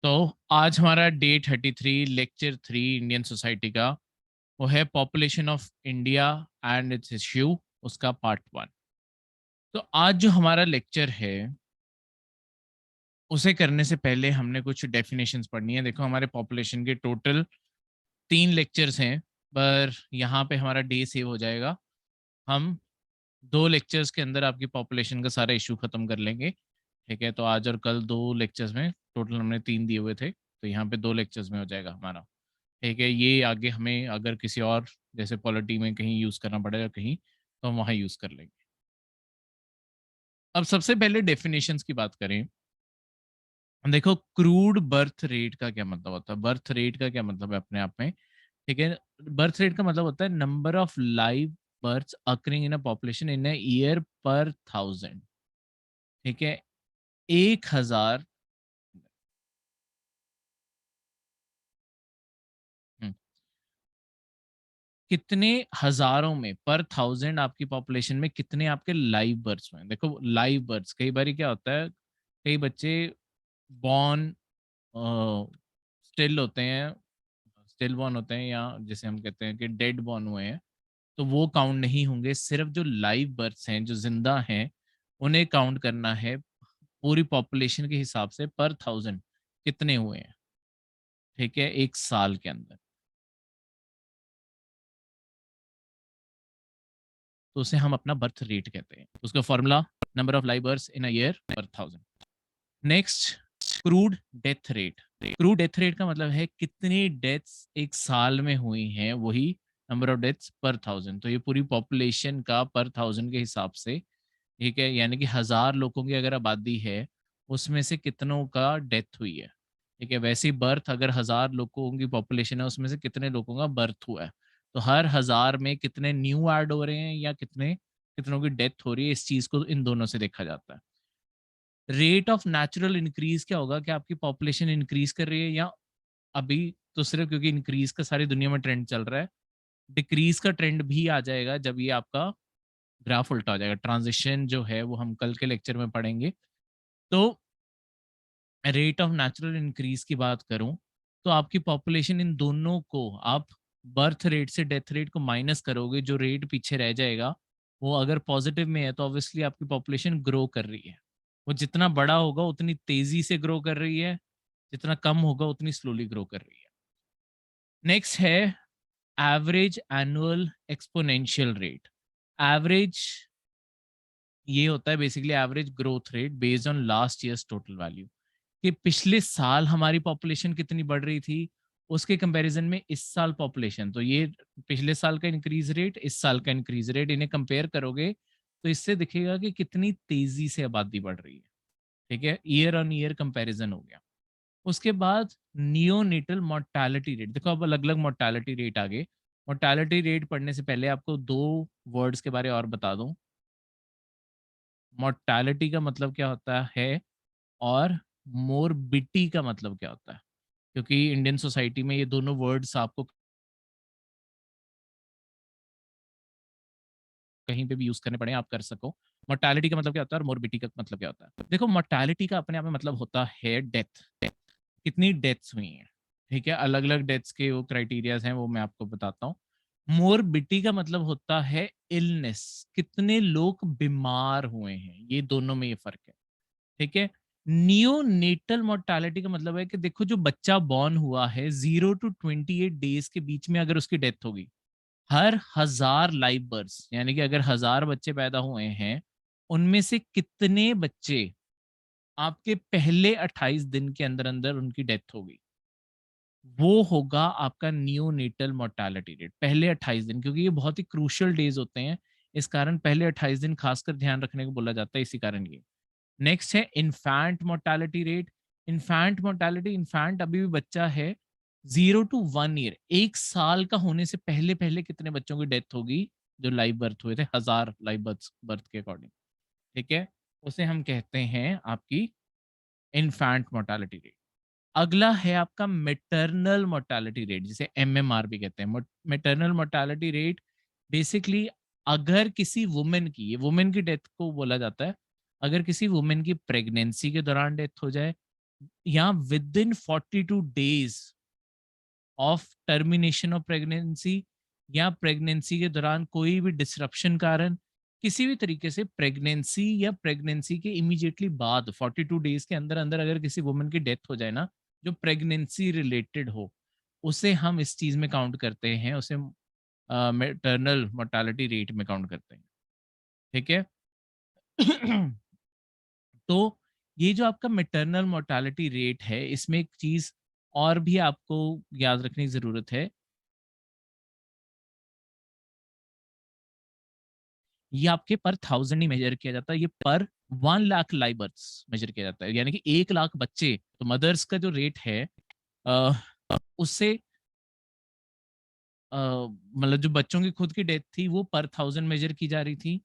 तो आज हमारा डे 33 लेक्चर 3 इंडियन सोसाइटी का वो है population of India and it's issue, उसका पार्ट 1। तो आज जो हमारा लेक्चर है उसे करने से पहले हमने कुछ डेफिनेशंस पढ़नी है। देखो, हमारे पॉपुलेशन के टोटल 3 लेक्चर्स हैं, पर यहाँ पे हमारा डे सेव हो जाएगा। हम 2 लेक्चर्स के अंदर आपकी पॉपुलेशन का सारा इशू खत्म कर लेंगे। ठीक है, तो आज और कल 2 लेक्चर्स में, टोटल हमने 3 दिए हुए थे, तो यहाँ पे 2 लेक्चर्स में हो जाएगा हमारा। ठीक है, ये आगे हमें अगर किसी और जैसे पॉलिटी में कहीं यूज़ करना पड़ेगा कहीं, तो हम वहाँ यूज़ कर लेंगे। अब सबसे पहले डेफिनेशंस की बात करें। देखो, क्रूड बर्थ रेट का क्या मतलब होता है? बर्थ रेट का क्या मतलब है अपने आप में? ठीक है, बर्थ रेट का मतलब होता है number of live births occurring in a population in a year per 1000। ठीक है, 1000। हम्म, कितने हजारों में पर 1000 आपकी पॉपुलेशन में कितने आपके लाइव बर्थ्स हुए हैं? देखो, लाइव बर्थ्स कई बार क्या होता है, कई बच्चे बॉर्न स्टिल होते हैं, स्टिल बॉर्न होते हैं, या जैसे हम कहते हैं कि डेड बॉर्न हुए हैं, तो वो काउंट नहीं होंगे। सिर्फ जो लाइव बर्थ्स हैं, जो जिंदा हैं, उन्हें काउंट करना है पूरी पॉपुलेशन के हिसाब से पर 1000 कितने हुए हैं। ठीक है, एक साल के अंदर, तो उसे हम अपना बर्थ रेट कहते हैं। उसका formula number of live births in a year per 1000। Next, crude death rate. Crude death rate का मतलब है कितनी डेथ्स एक साल में हुई हैं, वही नंबर ऑफ डेथ्स पर 1000। तो ये पूरी पॉपुलेशन का पर 1000 के हिसाब से, ठीक है, यानी कि 1000 लोगों की अगर आबादी है, उसमें से कितनों का डेथ हुई है। ठीक है, वैसे ही बर्थ, अगर 1000 लोगों की पॉपुलेशन है, उसमें से कितने लोगों का बर्थ हुआ है, तो हर 1000 में कितने न्यू ऐड हो रहे हैं या कितनों की डेथ हो रही है, इस चीज को इन दोनों से देखा जाता है। रेट ऑफ नेचुरल इंक्रीज क्या होगा, कि आपकी पॉपुलेशन इंक्रीज कर रही है, या अभी तो सिर्फ क्योंकि इंक्रीज का सारी दुनिया में ट्रेंड चल रहा है, डिक्रीज का ट्रेंड भी आ जाएगा जब ये आपका ग्राफ उल्टा हो जाएगा। ट्रांजिशन जो है वो हम कल के लेक्चर में पढ़ेंगे। तो रेट ऑफ नेचुरल इंक्रीज की बात करूं, तो आपकी पॉपुलेशन, इन दोनों को आप बर्थ रेट से डेथ रेट को माइनस करोगे, जो रेट पीछे रह जाएगा, वो अगर पॉजिटिव में है तो ऑब्वियसली आपकी पॉपुलेशन ग्रो कर रही है। वो जितना बड़ा होगा उतनी तेजी से ग्रो कर रही है, जितना कम होगा उतनी स्लोली ग्रो कर रही है। नेक्स्ट है average annual exponential rate. Average ये होता है basically average growth rate based on last years total value, कि पिछले साल हमारी पॉपुलेशन कितनी बढ़ रही थी, उसके कंपैरिजन में इस साल पॉपुलेशन, तो ये पिछले साल का इंक्रीज रेट, इस साल का इंक्रीज रेट, इन्हें कंपेयर करोगे तो इससे दिखेगा कि कितनी तेजी से आबादी बढ़ रही है। ठीक है, ईयर ऑन ईयर कंपैरिजन हो गया। उसके बाद नियोनेटल मोर्टालिटी रेट। देखो, अब अलग अलग मोर्टालिटी रेट आ गए। मोर्टालिटी रेट पढ़ने से पहले आपको 2 वर्ड्स के बारे और बता दूं। मोर्टालिटी का मतलब क्या होता है, और मोरबिटी का मतलब क्या होता है, क्योंकि इंडियन सोसाइटी में ये दोनों वर्ड्स आपको कहीं पे भी यूज करने पड़े, आप कर सको। मोर्टालिटी का मतलब क्या होता है और मोरबिटी का मतलब क्या होता है। देखो, मोर्टालिटी का अपने आप में मतलब होता है डेथ, कितनी डेथ्स हुई हैं। ठीक है, अलग अलग डेथ्स के वो क्राइटेरियाज हैं, वो मैं आपको बताता हूँ। मोरबिटी का मतलब होता है इलनेस, कितने लोग बीमार हुए हैं, ये दोनों में ये फर्क है। ठीक है, नियोनेटल मोर्टालिटी का मतलब है कि देखो, जो बच्चा बॉर्न हुआ है 0 to 28 डेज के बीच में, अगर उसकी डेथ होगी, हर 1000 लाइव बर्थ्स, यानी कि अगर 1000 बच्चे पैदा हुए हैं, उनमें से कितने बच्चे आपके पहले 28 दिन के अंदर अंदर उनकी डेथ होगी, वो होगा आपका नियोनेटल मोर्टालिटी रेट, पहले 28 दिन, क्योंकि ये बहुत ही क्रूशियल डेज होते हैं। इस कारण पहले 28 दिन खासकर ध्यान रखने को बोला जाता है, इसी कारण ये। नेक्स्ट है infant mortality rate. Infant mortality, infant अभी भी बच्चा है, 0 to 1 ईयर, 1 साल का होने से पहले पहले कितने बच्चों की डेथ होगी, जो लाइव बर्थ हुए थे, 1000 लाइव बर्थ के अकॉर्डिंग। ठीक है, उसे हम कहते हैं आपकी इन्फैंट मोर्टालिटी रेट। अगला है आपका मेटर्नल मोर्टालिटी रेट, जिसे एमएमआर भी कहते हैं। मेटर्नल मोर्टालिटी रेट बेसिकली, अगर किसी वुमेन की, ये वुमेन की डेथ को बोला जाता है, अगर किसी वुमेन की प्रेगनेंसी के दौरान डेथ हो जाए, या with in 42 days of termination of pregnancy, या प्रेगनेंसी के दौरान कोई भी डिसरप्शन कारण किसी भी तरीके से प्रेगनेंसी या प्रेगनेंसी के इमीडिएटली बाद 42 डेज के अंदर अंदर अगर किसी वुमन की डेथ हो जाए ना, जो प्रेगनेंसी रिलेटेड हो, उसे हम इस चीज में काउंट करते हैं, उसे मैटरनल मोर्टालिटी रेट में काउंट करते हैं। ठीक है। तो ये जो आपका मैटरनल मोर्टालिटी रेट है, इसमें एक चीज और भी आपको याद रखने की जरूरत है। ये आपके पर 1000 ही मेजर किया जाता है, ये पर 1 लाख लाइव बर्थ्स मेजर किया जाता है, यानी कि 1 लाख बच्चे। तो मदर्स का जो रेट है अ, उससे मतलब जो बच्चों की खुद की डेथ थी वो पर 1000 मेजर की जा रही थी।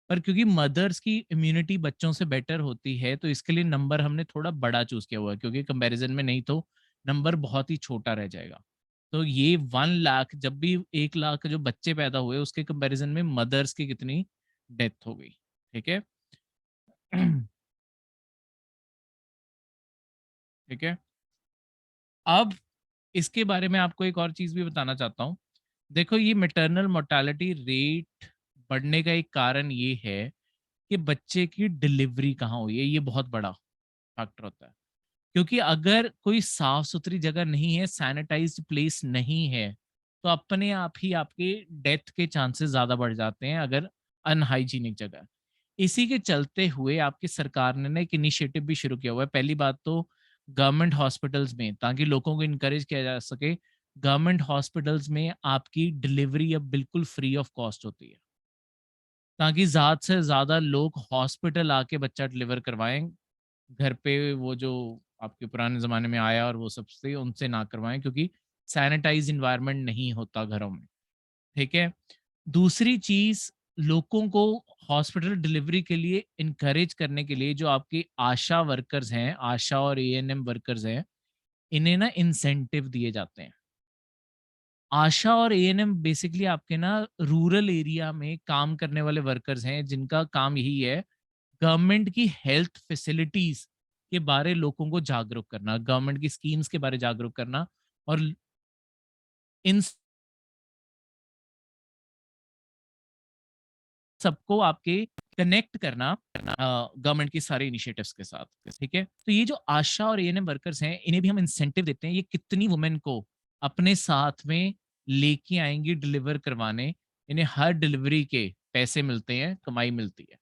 पर क्योंकि मदर्स की इम्यूनिटी बच्चों से बेटर होती है, तो इसके लिए नंबर हमने थोड़ा बड़ा चूज किया हुआ है, क्योंकि कंपैरिजन में नहीं तो नंबर बहुत ही छोटा रह जाएगा। तो ये 1 लाख, जब भी 1 लाख जो बच्चे पैदा हुए उसके कंपैरिजन में मदर्स की कितनी डेथ हो गई। ठीक है। ठीक है। अब इसके बारे में आपको एक और चीज भी बताना चाहता हूँ। देखो, ये मैटरनल मोर्टालिटी रेट बढ़ने का एक कारण ये है कि बच्चे की डिलीवरी कहाँ हुई है, ये बहुत बड़ा फैक्टर होता है। क्योंकि अगर कोई साफ सुथरी जगह नहीं है, सैनिटाइज्ड प्लेस नहीं है, तो अपने आप ही आपके डेथ के चांसेस ज्यादा बढ़ जाते हैं, अगर अनहाइजीनिक जगह है। इसी के चलते हुए आपकी सरकार ने ना एक इनिशिएटिव भी शुरू किया हुआ है। पहली बात तो गवर्नमेंट हॉस्पिटल्स में, ताकि लोगों को इनकरेज किया जा सके, गवर्नमेंट हॉस्पिटल्स में आपकी डिलीवरी अब बिल्कुल फ्री ऑफ कॉस्ट होती है, ताकि ज़्यादा से ज़्यादा लोग हॉस्पिटल आके बच्चा डिलीवर करवाएँ। घर पे वो जो आपके पुराने ज़माने में आया और वो सब से उनसे ना करवाएँ, क्योंकि सैनिटाइज़ एनवायरनमेंट नहीं होता घरों में। ठीक है? दूसरी चीज़, लोगों को हॉस्पिटल डिलीवरी के लिए एनकरेज करने के लिए जो आपके आशा वर्कर्स हैं, आशा और एएनएम वर्कर्स हैं, इन्हें ना इंसेंटिव दिए जाते हैं। आशा और एएनएम बेसिकली आपके ना रूरल एरिया में काम करने वाले वर्कर्स हैं, जिनका काम यही है गवर्नमेंट की हेल्थ फैसिलिटीज के बारे लोगों को जागरूक करना, गवर्नमेंट की स्कीम्स के बारे जागरूक करना, और इन सबको आपके कनेक्ट करना गवर्नमेंट की सारे इनिशिएटिव्स के साथ। ठीक है। तो ये जो आशा और एएनएम वर्कर्स हैं, इन्हें भी हम इंसेंटिव देते हैं। ये कितनी वुमेन को अपने साथ में लेके आएंगी डिलीवर करवाने, इन्हें हर डिलीवरी के पैसे मिलते हैं, कमाई मिलती है।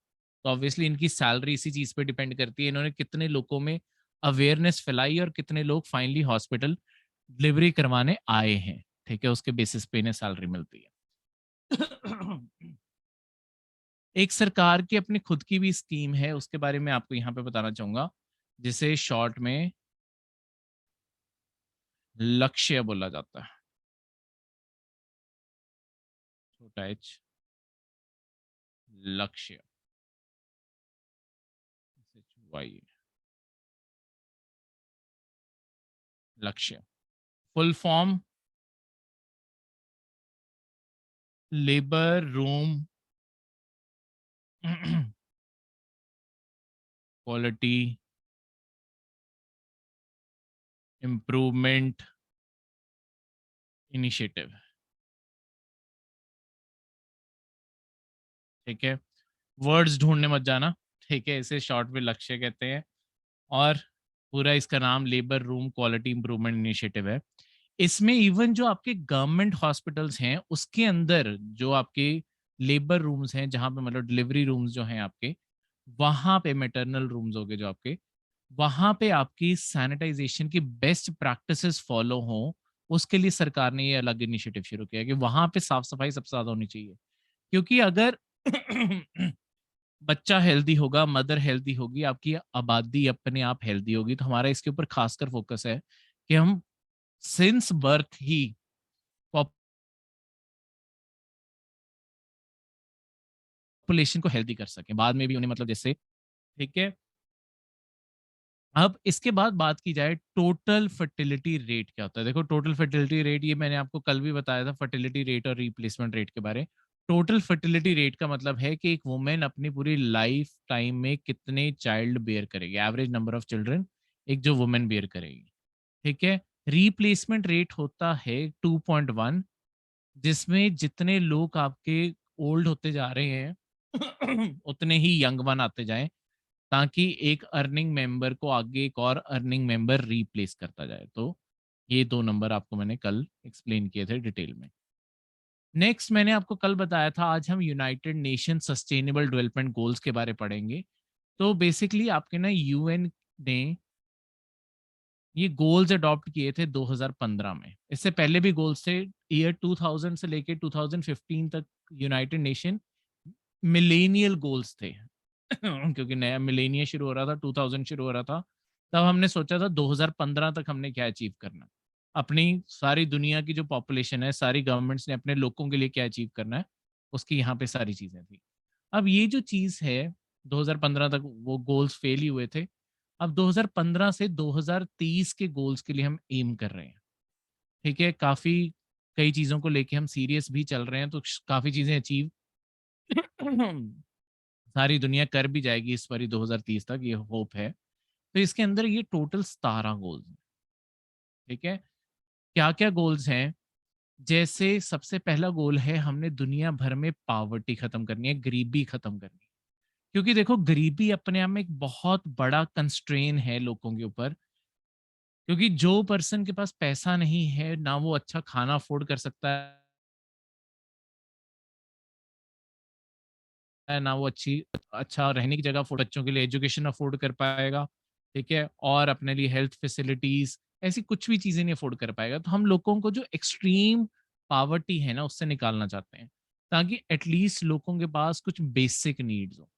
तो ऑब्वियसली इनकी सैलरी इसी चीज पे डिपेंड करती है, इन्होंने कितने लोगों में अवेयरनेस फैलाई और कितने लोग फाइनली हॉस्पिटल डिलीवरी करवाने आए हैं। ठीक है, उसके बेसिस पे इन्हें सैलरी मिलती है। एक सरकार की अपनी खुद की भी स्कीम है, उसके बारे में आपको यहाँ पे बताना चाहूंगा, जिसे शॉर्ट में लक्ष्य बोला जाता है। छोटा एच, लक्ष्य, वाई, लक्ष्य। Full form labour room quality improvement initiative. ठीक है, वर्ड्स ढूंढने मत जाना। ठीक है, इसे शॉर्ट में लक्ष्य कहते हैं, और पूरा इसका नाम labour room quality improvement initiative है। इसमें इवन जो आपके गवर्नमेंट हॉस्पिटल्स हैं, उसके अंदर जो आपके लेबर रूम्स हैं, जहाँ पे मतलब डिलीवरी रूम्स जो हैं आपके, वहाँ पे मैटरनल रूम्स हो गए जो आपके, वहाँ पे आपकी सैनिटाइजेशन की बेस्ट प्रैक्टिसेस फॉलो हों, उसके लिए सरकार ने ये अलग इनिशिएटिव शुरू किया है कि वहाँ पे साफ सफाई सबसे ज्यादा होनी चाहिए। क्योंकि अगर बच्चा हेल्दी होगा, मदर हेल्दी होगी, आपकी आबादी अपने आप हेल्दी होगी, तो हमारा इसके ऊपर खासकर फोकस है कि हम सिंस बर्थ ही पॉपुलेशन को हेल्दी कर सकें, बाद में भी उन्हें मतलब जैसे। ठीक है। अब इसके बाद बात की जाए टोटल फर्टिलिटी रेट क्या होता है। देखो, टोटल फर्टिलिटी रेट ये मैंने आपको कल भी बताया था, फर्टिलिटी रेट और रिप्लेसमेंट रेट के बारे। टोटल फर्टिलिटी रेट का मतलब है कि एक वुमेन अपनी पूरी लाइफ टाइम में कितने चाइल्ड बेयर करेगी, एवरेज नंबर ऑफ चिल्ड्रन एक जो वुमेन बियर करेगी, ठीक है। रिप्लेसमेंट रेट होता है 2.1, जिसमें जितने लोग आपके ओल्ड होते जा रहे हैं उतने ही यंग वन आते जाएं, ताकि एक अर्निंग मेंबर को आगे एक और अर्निंग मेंबर रिप्लेस करता जाए। तो ये 2 नंबर आपको मैंने कल एक्सप्लेन किए थे डिटेल में। नेक्स्ट मैंने आपको कल बताया था, आज हम United nation sustainable development goals के बारे पढ़ेंगे। तो बेसिकली आपके ना यूएन ने ये गोल्स अडॉप्ट किए थे 2015 में। इससे पहले भी गोल्स थे, ईयर 2000 से लेके 2015 तक यूनाइटेड नेशन मिलेनियल गोल्स थे क्योंकि नया मिलेनिया शुरू हो रहा था, 2000 शुरू हो रहा था। तब हमने सोचा था 2015 तक हमने क्या अचीव करना है, अपनी सारी दुनिया की जो पॉपुलेशन है, सारी गवर्नमेंट्स ने अपने लोगों के लिए क्या अचीव करना है, उसकी यहाँ पे सारी चीजें थी। अब ये जो चीज है, 2015 तक वो गोल्स फेल ही हुए थे। अब 2015 से 2030 के गोल्स के लिए हम एम कर रहे हैं, ठीक है। काफी कई चीजों को लेके हम सीरियस भी चल रहे हैं, तो काफी चीजें अचीव सारी दुनिया कर भी जाएगी इस बारी 2030 तक, ये होप है। तो इसके अंदर ये टोटल 17 गोल्स हैं, ठीक है। क्या क्या गोल्स हैं? जैसे सबसे पहला गोल है, हमने दुनिया भर में पावर्टी खत्म करनी है, गरीबी खत्म करनी है। क्योंकि देखो, गरीबी अपने आप में एक बहुत बड़ा कंस्ट्रेन है लोगों के ऊपर। क्योंकि जो पर्सन के पास पैसा नहीं है, ना वो अच्छा खाना अफोर्ड कर सकता है, ना वो अच्छा रहने की जगह अफोर्ड, बच्चों के लिए एजुकेशन अफोर्ड कर पाएगा, ठीक है, और अपने लिए हेल्थ फैसिलिटीज, ऐसी कुछ भी चीजें नहीं अफोर्ड कर पाएगा। तो हम लोगों को जो एक्सट्रीम पावर्टी है ना, उससे निकालना चाहते हैं, ताकि एटलीस्ट लोगों के पास कुछ बेसिक नीड्स हो।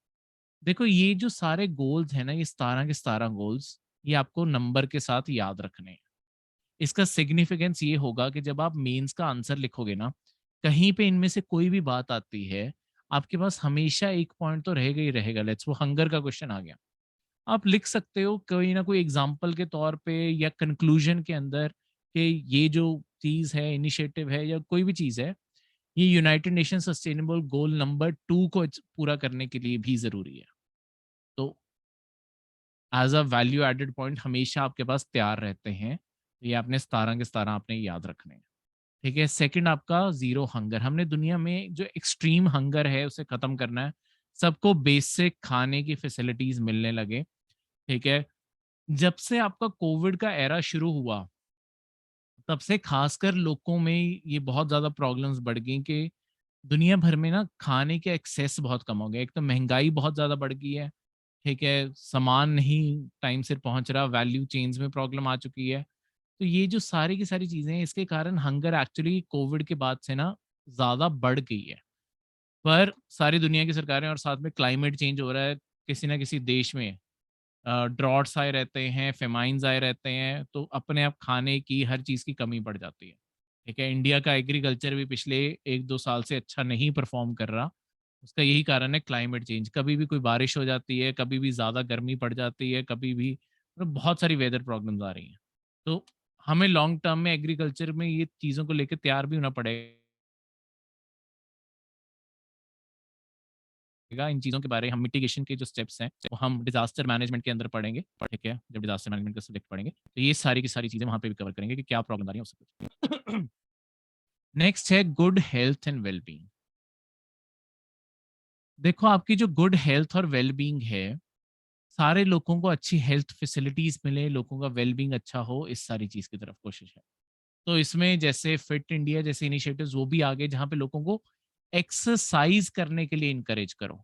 देखो, ये जो सारे गोल्स हैं ना, ये 17 के 17 गोल्स, ये आपको नंबर के साथ याद रखने हैं। इसका सिग्निफिकेंस ये होगा कि जब आप मेंस का आंसर लिखोगे ना, कहीं पे इनमें से कोई भी बात आती है, आपके पास हमेशा एक पॉइंट तो रहेगा ही रहेगा। लेट्स वो हंगर का क्वेश्चन आ गया, आप लिख सकते हो कोई ना कोई एग्जाम्पल के तौर पे या कंक्लूजन के अंदर कि ये जो चीज है, इनिशिएटिव है या कोई भी चीज है, ये United nation sustainable goal number 2 को पूरा करने के लिए भी जरूरी है। तो as a value added point हमेशा आपके पास तैयार रहते हैं। तो ये आपने 17 के 17 आपने याद रखने हैं, ठीक है। सेकंड आपका जीरो हंगर, हमने दुनिया में जो एक्सट्रीम हंगर है उसे खत्म करना है। सबको बेसिक खाने की फैसिलिटीज मिलने लगे, ठीक है। जब से आपका कोविड का एरा शुरू हुआ, तब से खासकर लोगों में ये बहुत ज़्यादा प्रॉब्लम्स बढ़ गई कि दुनिया भर में ना खाने के एक्सेस बहुत कम हो गया। एक तो महंगाई बहुत ज़्यादा बढ़ गई है, ठीक है, सामान नहीं टाइम से पहुँच रहा, वैल्यू चेन्स में प्रॉब्लम आ चुकी है। तो ये जो सारी की सारी चीज़ें हैं, इसके कारण हंगर एक्चुअली कोविड के बाद से ना ज़्यादा बढ़ गई है। पर सारी दुनिया की सरकारें और साथ में क्लाइमेट चेंज हो रहा है, किसी ना किसी देश में ड्रॉट्स आए रहते हैं, फेमाइन्स आए रहते हैं, तो अपने आप खाने की हर चीज़ की कमी पड़ जाती है। ठीक है, इंडिया का एग्रीकल्चर भी पिछले 1-2 साल से अच्छा नहीं परफॉर्म कर रहा। उसका यही कारण है क्लाइमेट चेंज। कभी भी कोई बारिश हो जाती है, कभी भी ज़्यादा गर्मी पड़ जाती है, कभी भी मतलब बहुत सारी वेदर प्रॉब्लम्स आ रही हैं। तो हमें लॉन्ग टर्म में एग्रीकल्चर में ये चीज़ों को लेके तैयार भी होना पड़ेगा। इन चीज़ों के बारे में हम मिटिगेशन के जो स्टेप्स हैं, वो हम डिज़ास्टर मैनेजमेंट के अंदर पढ़ेंगे, ठीक है? जब डिज़ास्टर मैनेजमेंट का सब्जेक्ट पढ़ेंगे, तो ये सारी की सारी चीज़ें वहाँ पे भी कवर करेंगे कि क्या प्रॉब्लम आ रही है, वो सब कुछ। नेक्स्ट है गुड हेल्थ एंड वेल-बीइंग। देखो, आपकी जो गुड हेल्थ और वेल-बीइंग है, सारे लोगों को अच्छी हेल्थ फैसिलिटीज़ मिले, लोगों का वेल-बीइंग अच्छा हो, इस सारी चीज़ की तरफ कोशिश है। तो इसमें जैसे फिट इंडिया जैसे इनिशिएटिव्स वो भी आ गए, जहाँ पे लोगों को एक्सरसाइज़ करने के लिए एनकरेज करो।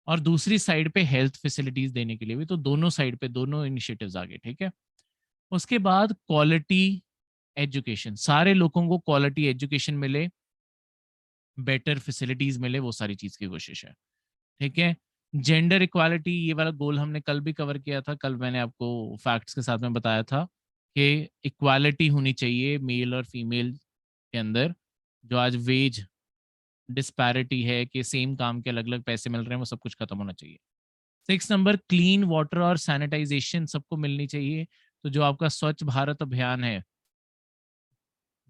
और दूसरी साइड पे हेल्थ फैसिलिटीज देने के लिए भी, तो दोनों साइड पे दोनों इनिशिएटिव्स आ गए, ठीक है। उसके बाद क्वालिटी एजुकेशन, सारे लोगों को क्वालिटी एजुकेशन मिले, बेटर फैसिलिटीज मिले, वो सारी चीज की कोशिश है, ठीक है। जेंडर इक्वालिटी, ये वाला गोल हमने कल भी कवर किया था। कल मैंने आपको फैक्ट्स के साथ में बताया था कि इक्वालिटी होनी चाहिए मेल और फीमेल के अंदर। जो आज वेज डिस्पैरिटी है कि सेम काम के अलग अलग पैसे मिल रहे हैं, वो सब कुछ खत्म होना चाहिए। 6 नंबर क्लीन वाटर और सैनिटाइजेशन सबको मिलनी चाहिए। तो जो आपका स्वच्छ भारत अभियान है,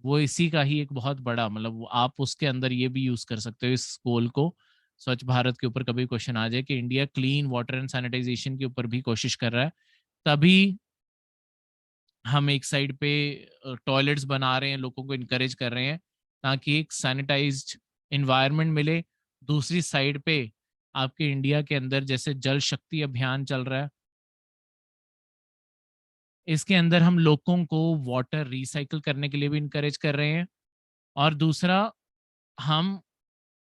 वो इसी का ही एक बहुत बड़ा मतलब आप उसके अंदर ये भी यूज कर सकते हो इस गोल को। स्वच्छ भारत के ऊपर कभी क्वेश्चन आ जाए कि India clean water and sanitization के ऊपर भी कोशिश कर रहा है, तभी हम एक साइड पे टॉयलेट्स बना रहे हैं, लोगों को इनकरेज कर रहे हैं ताकि एक सैनिटाइज्ड इन्वायरमेंट मिले। दूसरी साइड पे आपके इंडिया के अंदर जैसे जल शक्ति अभियान चल रहा है, इसके अंदर हम लोगों को वाटर रिसाइकल करने के लिए भी इनकरेज कर रहे हैं। और दूसरा, हम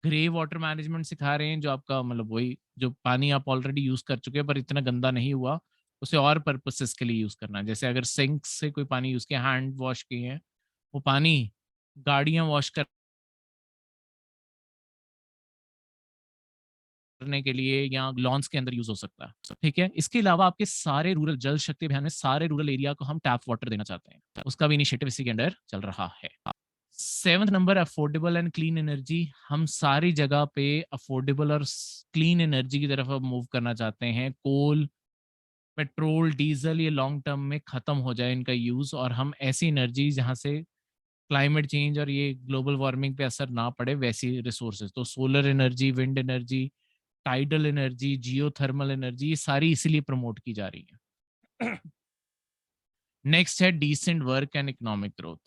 ग्रे वाटर मैनेजमेंट सिखा रहे हैं, जो आपका मतलब वही जो पानी आप ऑलरेडी यूज कर चुके हैं पर इतना गंदा नहीं हुआ, उसे और पर्पसेस के लिए यूज करना है। जैसे अगर सिंक से कोई पानी यूज किया, हैंड वॉश किए हैं, वो पानी गाड़ियां वॉश करने के लिए या लॉन्स के अंदर यूज हो सकता है। ठीक है, इसके अलावा आपके सारे रूरल जल शक्ति अभियान में सारे रूरल एरिया को हम टैप वाटर देना चाहते हैं, उसका भी इनिशिएटिव इसी के अंडर चल रहा है। 7th number, affordable and clean energy. हम सारी जगह पे अफोर्डेबल और क्लीन एनर्जी की तरफ अब मूव करना चाहते हैं। कोल, पेट्रोल, डीजल, ये लॉन्ग टर्म में खत्म हो जाए इनका यूज, और हम ऐसी एनर्जी जहां से क्लाइमेट चेंज और ये ग्लोबल वार्मिंग पे असर ना पड़े वैसी रिसोर्सेज, तो solar energy, wind energy, tidal energy, geothermal energy, ये सारी इसीलिए प्रमोट की जा रही है। नेक्स्ट है decent work and economic growth.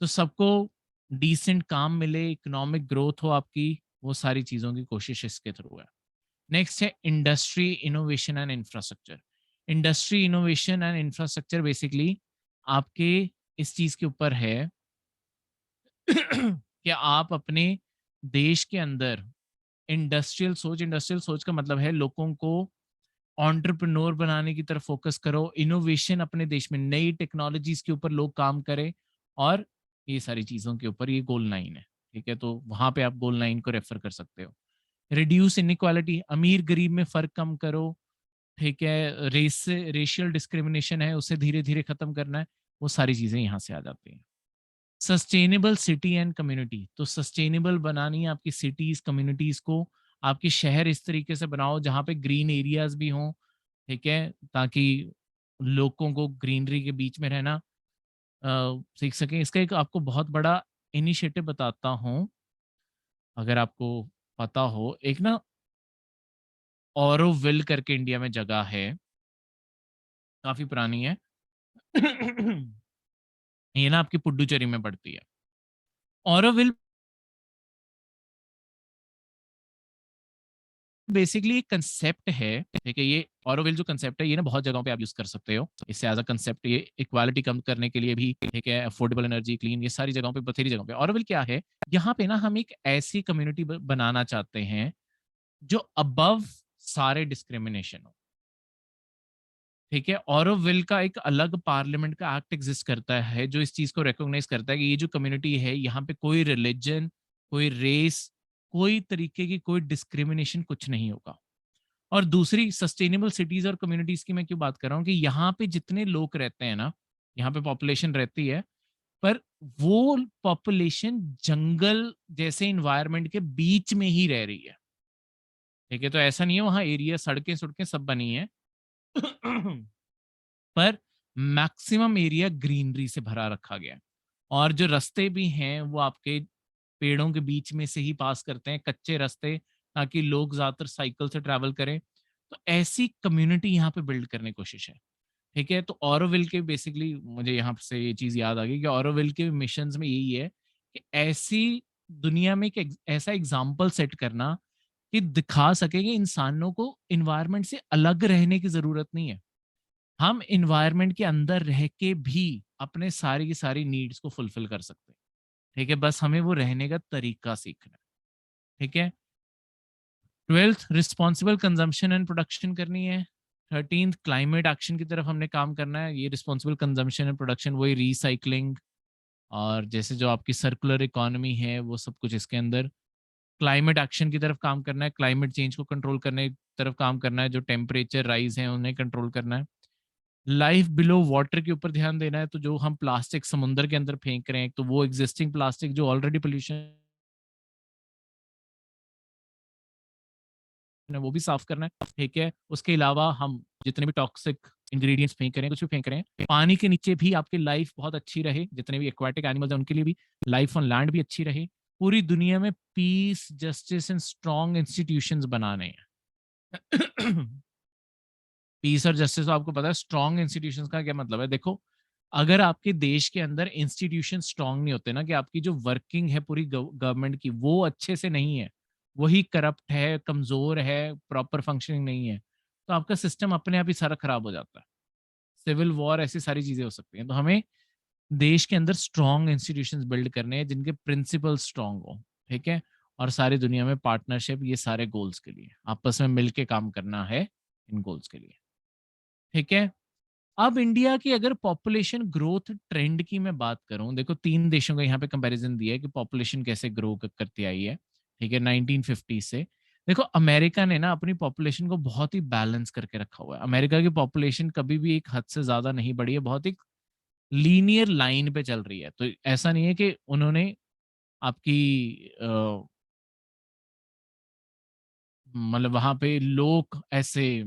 तो सबको डिसेंट काम मिले, इकोनॉमिक ग्रोथ हो आपकी, वो सारी चीज़ों की कोशिश इसके थ्रू है। नेक्स्ट है industry innovation and infrastructure. Industry innovation and infrastructure basically आपके इस चीज़ के ऊपर है कि आप अपने देश के अंदर इंडस्ट्रियल सोच का मतलब है लोगों को एंटरप्रेन्योर बनाने की तरफ फोकस करो, इनोवेशन अपने देश में नई टेक्नोलॉजीज के ऊपर लोग काम करें, और ये सारी चीजों के ऊपर ये गोल 9 है। ठीक है, तो वहां पे आप गोल 9 को रेफर कर सकते हो। रिड्यूस इनइक्वालिटी, अमीर गरीब में फर्क कम करो। ठीक है, रेशियल डिस्क्रिमिनेशन है उसे धीरे धीरे खत्म करना है, वो सारी चीजें यहाँ से आ जाती हैं। सस्टेनेबल सिटी एंड कम्युनिटी, तो सस्टेनेबल बनानी है आपकी सिटीज कम्युनिटीज को, आपके शहर इस तरीके से बनाओ जहाँ पे ग्रीन एरियाज भी हों। ठीक है, ताकि लोगों को ग्रीनरी के बीच में रहना सीख सकें। इसका एक आपको बहुत बड़ा इनिशिएटिव बताता हूँ, अगर आपको पता हो, एक ना ऑरोविल करके इंडिया में जगह है, काफी पुरानी है। ये ना आपकी पुडुचेरी में पड़ती है। ऑरोविल बेसिकली एक कंसेप्ट है। ठीक है, ये ऑरोविल जो कंसेप्ट है ये ना बहुत जगहों पे आप यूज कर सकते हो इससे एज अ कंसेप्ट, ये इक्वालिटी कम करने के लिए भी। ठीक है, अफोर्डेबल एनर्जी, क्लीन, ये सारी जगहों पे, बथेरी जगहों पे ऑरोविल क्या है। यहाँ पे ना हम एक ऐसी कम्युनिटी बनाना चाहते हैं जो अबव सारे डिस्क्रिमिनेशन हो। ठीक है, ऑरोविल का एक अलग पार्लियामेंट का एक्ट एग्जिस्ट करता है जो इस चीज को रिकॉग्नाइज करता है कि ये जो कम्युनिटी है यहाँ पे कोई रिलीजन, कोई रेस, कोई तरीके की कोई डिस्क्रिमिनेशन कुछ नहीं होगा। और दूसरी, सस्टेनेबल सिटीज और कम्युनिटीज की मैं क्यों बात कर रहा हूँ कि यहाँ पे जितने लोग रहते हैं ना, यहाँ पे पॉपुलेशन रहती है, पर वो पॉपुलेशन जंगल जैसे इन्वायरमेंट के बीच में ही रह रही है। ठीक है, तो ऐसा नहीं है वहां एरिया, सड़कें सड़कें सब बनी है, पर मैक्सिमम एरिया ग्रीनरी से भरा रखा गया है। और जो रास्ते भी हैं वो आपके पेड़ों के बीच में से ही पास करते हैं, कच्चे रास्ते, ताकि लोग ज्यादातर साइकिल से ट्रैवल करें। तो ऐसी कम्युनिटी यहाँ पे बिल्ड करने की कोशिश है। ठीक है, तो ऑरोविल के बेसिकली मुझे यहाँ से ये चीज याद आ गई कि ऑरोविल के मिशन में यही है कि ऐसी दुनिया में एक ऐसा एग्जाम्पल सेट करना कि दिखा सके कि इंसानों को इन्वायरमेंट से अलग रहने की जरूरत नहीं है, हम इन्वायरमेंट के अंदर रह के भी अपने सारी की सारी नीड्स को फुलफिल कर सकते हैं। ठीक है, बस हमें वो रहने का तरीका सीखना है। ठीक है, 12th, responsible consumption and production करनी है। 13th, क्लाइमेट एक्शन की तरफ हमने काम करना है। ये रिस्पॉन्सिबल कंजम्पशन एंड प्रोडक्शन, वही रिसाइकलिंग और जैसे जो आपकी सर्कुलर इकोनॉमी है वो सब कुछ इसके अंदर। क्लाइमेट एक्शन की तरफ काम करना है, क्लाइमेट चेंज को कंट्रोल करने की तरफ काम करना है, जो टेम्परेचर राइज है उन्हें कंट्रोल करना है। लाइफ बिलो वाटर के ऊपर ध्यान देना है, तो जो हम प्लास्टिक समुद्र के अंदर फेंक रहे हैं, तो वो एग्जिस्टिंग प्लास्टिक जो ऑलरेडी पोल्यूशन है वो भी साफ करना है। ठीक है, उसके अलावा हम जितने भी टॉक्सिक इंग्रेडिएंट्स फेंक रहे हैं, कुछ भी फेंक रहे हैं, पानी के नीचे भी आपकी लाइफ बहुत अच्छी रहे, जितने भी एक्वाटिक एनिमल्स हैं उनके लिए भी, लाइफ ऑन लैंड भी अच्छी रहे। पूरी दुनिया में peace, justice and strong institutions बनाने हैं। पीस और जस्टिस, आपको पता है स्ट्रॉन्ग इंस्टीट्यूशंस का क्या मतलब है। देखो, अगर आपके देश के अंदर इंस्टीट्यूशन स्ट्रांग नहीं होते ना, कि आपकी जो वर्किंग है पूरी गवर्नमेंट की वो अच्छे से नहीं है, वही करप्ट है, कमजोर है, प्रॉपर फंक्शनिंग नहीं है, तो आपका सिस्टम अपने आप ही सारा खराब हो जाता है। सिविल वॉर, ऐसी सारी चीजें हो सकती हैं। तो हमें देश के अंदर स्ट्रांग इंस्टीट्यूशंस बिल्ड करने हैं जिनके प्रिंसिपल स्ट्रांग हो, ठीक है। और सारी दुनिया में पार्टनरशिप, ये सारे गोल्स के लिए आपस में मिलके काम करना है इन गोल्स के लिए, ठीक है। अब इंडिया की अगर पॉपुलेशन ग्रोथ ट्रेंड की मैं बात करूं, देखो 3 देशों का यहाँ पे कंपैरिजन दिया है कि पॉपुलेशन कैसे ग्रो करती आई है, ठीक है, 1950 से। देखो अमेरिका ने ना अपनी पॉपुलेशन को बहुत ही बैलेंस करके रखा हुआ है। अमेरिका की पॉपुलेशन कभी भी एक हद से ज्यादा नहीं बढ़ी है, बहुत ही लीनियर लाइन पे चल रही है। तो ऐसा नहीं है कि उन्होंने आपकी मतलब वहां पे लोग ऐसे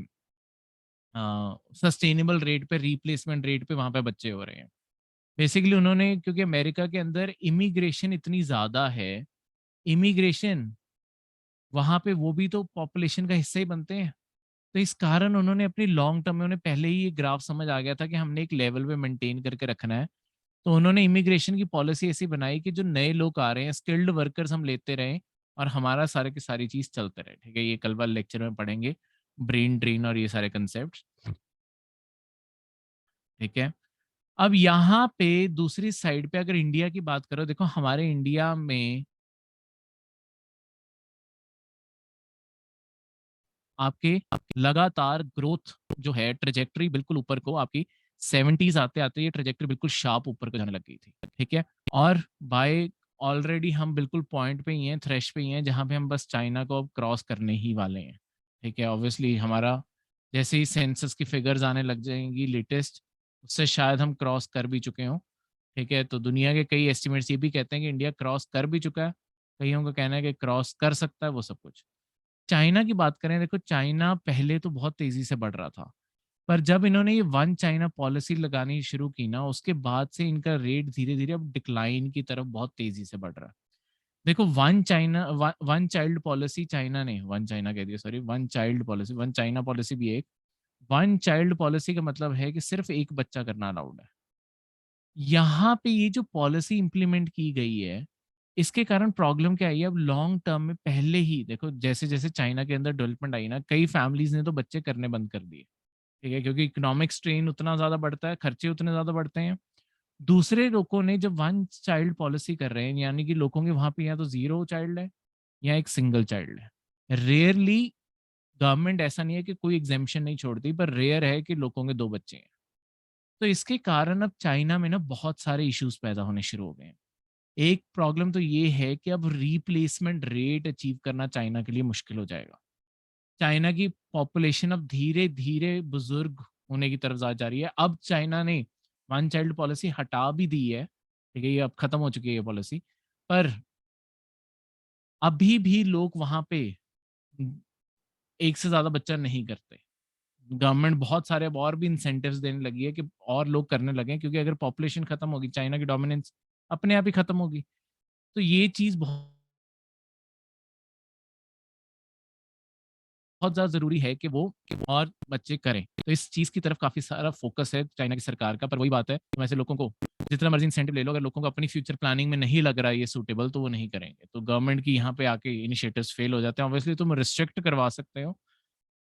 सस्टेनेबल रेट पे, रिप्लेसमेंट रेट पे वहां पे बच्चे हो रहे हैं। बेसिकली उन्होंने, क्योंकि अमेरिका के अंदर इमिग्रेशन इतनी ज्यादा है, इमिग्रेशन वहां पे वो भी तो पॉपुलेशन का हिस्सा ही बनते हैं। तो इस कारण उन्होंने अपनी लॉन्ग टर्म में, उन्हें पहले ही ये ग्राफ समझ आ गया था कि हमने एक लेवल पे मेंटेन करके रखना है। तो उन्होंने इमिग्रेशन की पॉलिसी ऐसी बनाई कि जो नए लोग आ रहे हैं, स्किल्ड वर्कर्स हम लेते रहें और हमारा सारे की सारी चीज चलते रहे, ठीक है। ये कल वाले लेक्चर में पढ़ेंगे, ब्रेन ड्रेन और ये सारे कंसेप्ट, ठीक है। अब यहाँ पे दूसरी साइड पे अगर इंडिया की बात करो, देखो हमारे इंडिया में आपके लगातार ग्रोथ जो है, ट्रेजेक्टरी बिल्कुल ऊपर को आपकी 70s आते आते ये ट्रेजेक्टरी बिल्कुल शार्प ऊपर को जाने लग गई थी, ठीक है। और बाय ऑलरेडी हम बिल्कुल पॉइंट पे ही हैं, थ्रेश पे ही हैं, जहां पे हम बस चाइना को अब क्रॉस करने ही वाले हैं, ठीक है। ऑब्वियसली हमारा जैसे ही सेंसस की फिगर्स आने लग जाएंगी लेटेस्ट, उससे शायद हम क्रॉस कर भी चुके हों, ठीक है। तो दुनिया के कई एस्टिमेट्स ये भी कहते हैं कि इंडिया क्रॉस कर भी चुका है, कईयों का कहना है कि क्रॉस कर सकता है, वो सब कुछ। चाइना की बात करें, देखो चाइना पहले तो बहुत तेजी से बढ़ रहा था, पर जब इन्होंने ये वन चाइना पॉलिसी लगानी शुरू की ना, उसके बाद से इनका रेट धीरे धीरे अब डिक्लाइन की तरफ बहुत तेजी से बढ़ रहा है। देखो one China, one child policy China ने, वन चाइना कह दिया, sorry, one child policy, one China policy भी एक, वन चाइल्ड पॉलिसी का मतलब है कि सिर्फ एक बच्चा करना अलाउड है। यहाँ पे ये जो पॉलिसी इंप्लीमेंट की गई है, इसके कारण प्रॉब्लम क्या आई है, अब लॉन्ग टर्म में पहले ही देखो जैसे जैसे चाइना के अंदर डेवलपमेंट आई ना, कई फैमिलीज ने तो बच्चे करने बंद कर दिए, ठीक है, क्योंकि इकोनॉमिक स्ट्रेन उतना ज्यादा बढ़ता है, खर्चे उतने ज्यादा बढ़ते हैं। दूसरे लोगों ने जब वन चाइल्ड पॉलिसी कर रहे हैं, यानी कि लोगों के वहां पे या तो जीरो चाइल्ड है या एक सिंगल चाइल्ड है। रेयरली, गवर्नमेंट ऐसा नहीं है कि कोई एग्जेम्पशन नहीं छोड़ती, पर रेयर है कि लोगों के 2 बच्चे हैं। तो इसके कारण अब चाइना में ना बहुत सारे इश्यूज पैदा होने शुरू हो गए हैं। एक प्रॉब्लम तो ये है कि अब रिप्लेसमेंट रेट अचीव करना चाइना के लिए मुश्किल हो जाएगा। चाइना की पॉपुलेशन अब धीरे धीरे बुजुर्ग होने की तरफ जा रही है। अब चाइना ने वन चाइल्ड पॉलिसी हटा भी दी है, ठीक है, ये अब खत्म हो चुकी है ये पॉलिसी। पर अभी भी लोग वहां पे एक से ज्यादा बच्चा नहीं करते। गवर्नमेंट बहुत सारे अब और भी इंसेंटिव्स देने लगी है कि और लोग करने लगे हैं, क्योंकि अगर पॉपुलेशन खत्म होगी, चाइना की डोमिनेंस अपने आप ही खत्म होगी। तो ये चीज बहुत बहुत ज़्यादा ज़रूरी है कि वो और बच्चे करें। तो इस चीज़ की तरफ काफ़ी सारा फ़ोकस है चाइना की सरकार का, पर वही बात है कि वैसे लोगों को जितना मर्ज़ी इंसेंटिव ले लो, अगर लोगों को अपनी फ्यूचर प्लानिंग में नहीं लग रहा है ये सूटेबल, तो वो नहीं करेंगे। तो गवर्नमेंट की यहाँ पे आके इनिशिएटिव्स फेल हो जाते हैं। ऑब्वियसली तुम रिस्ट्रिक्ट करवा सकते हो,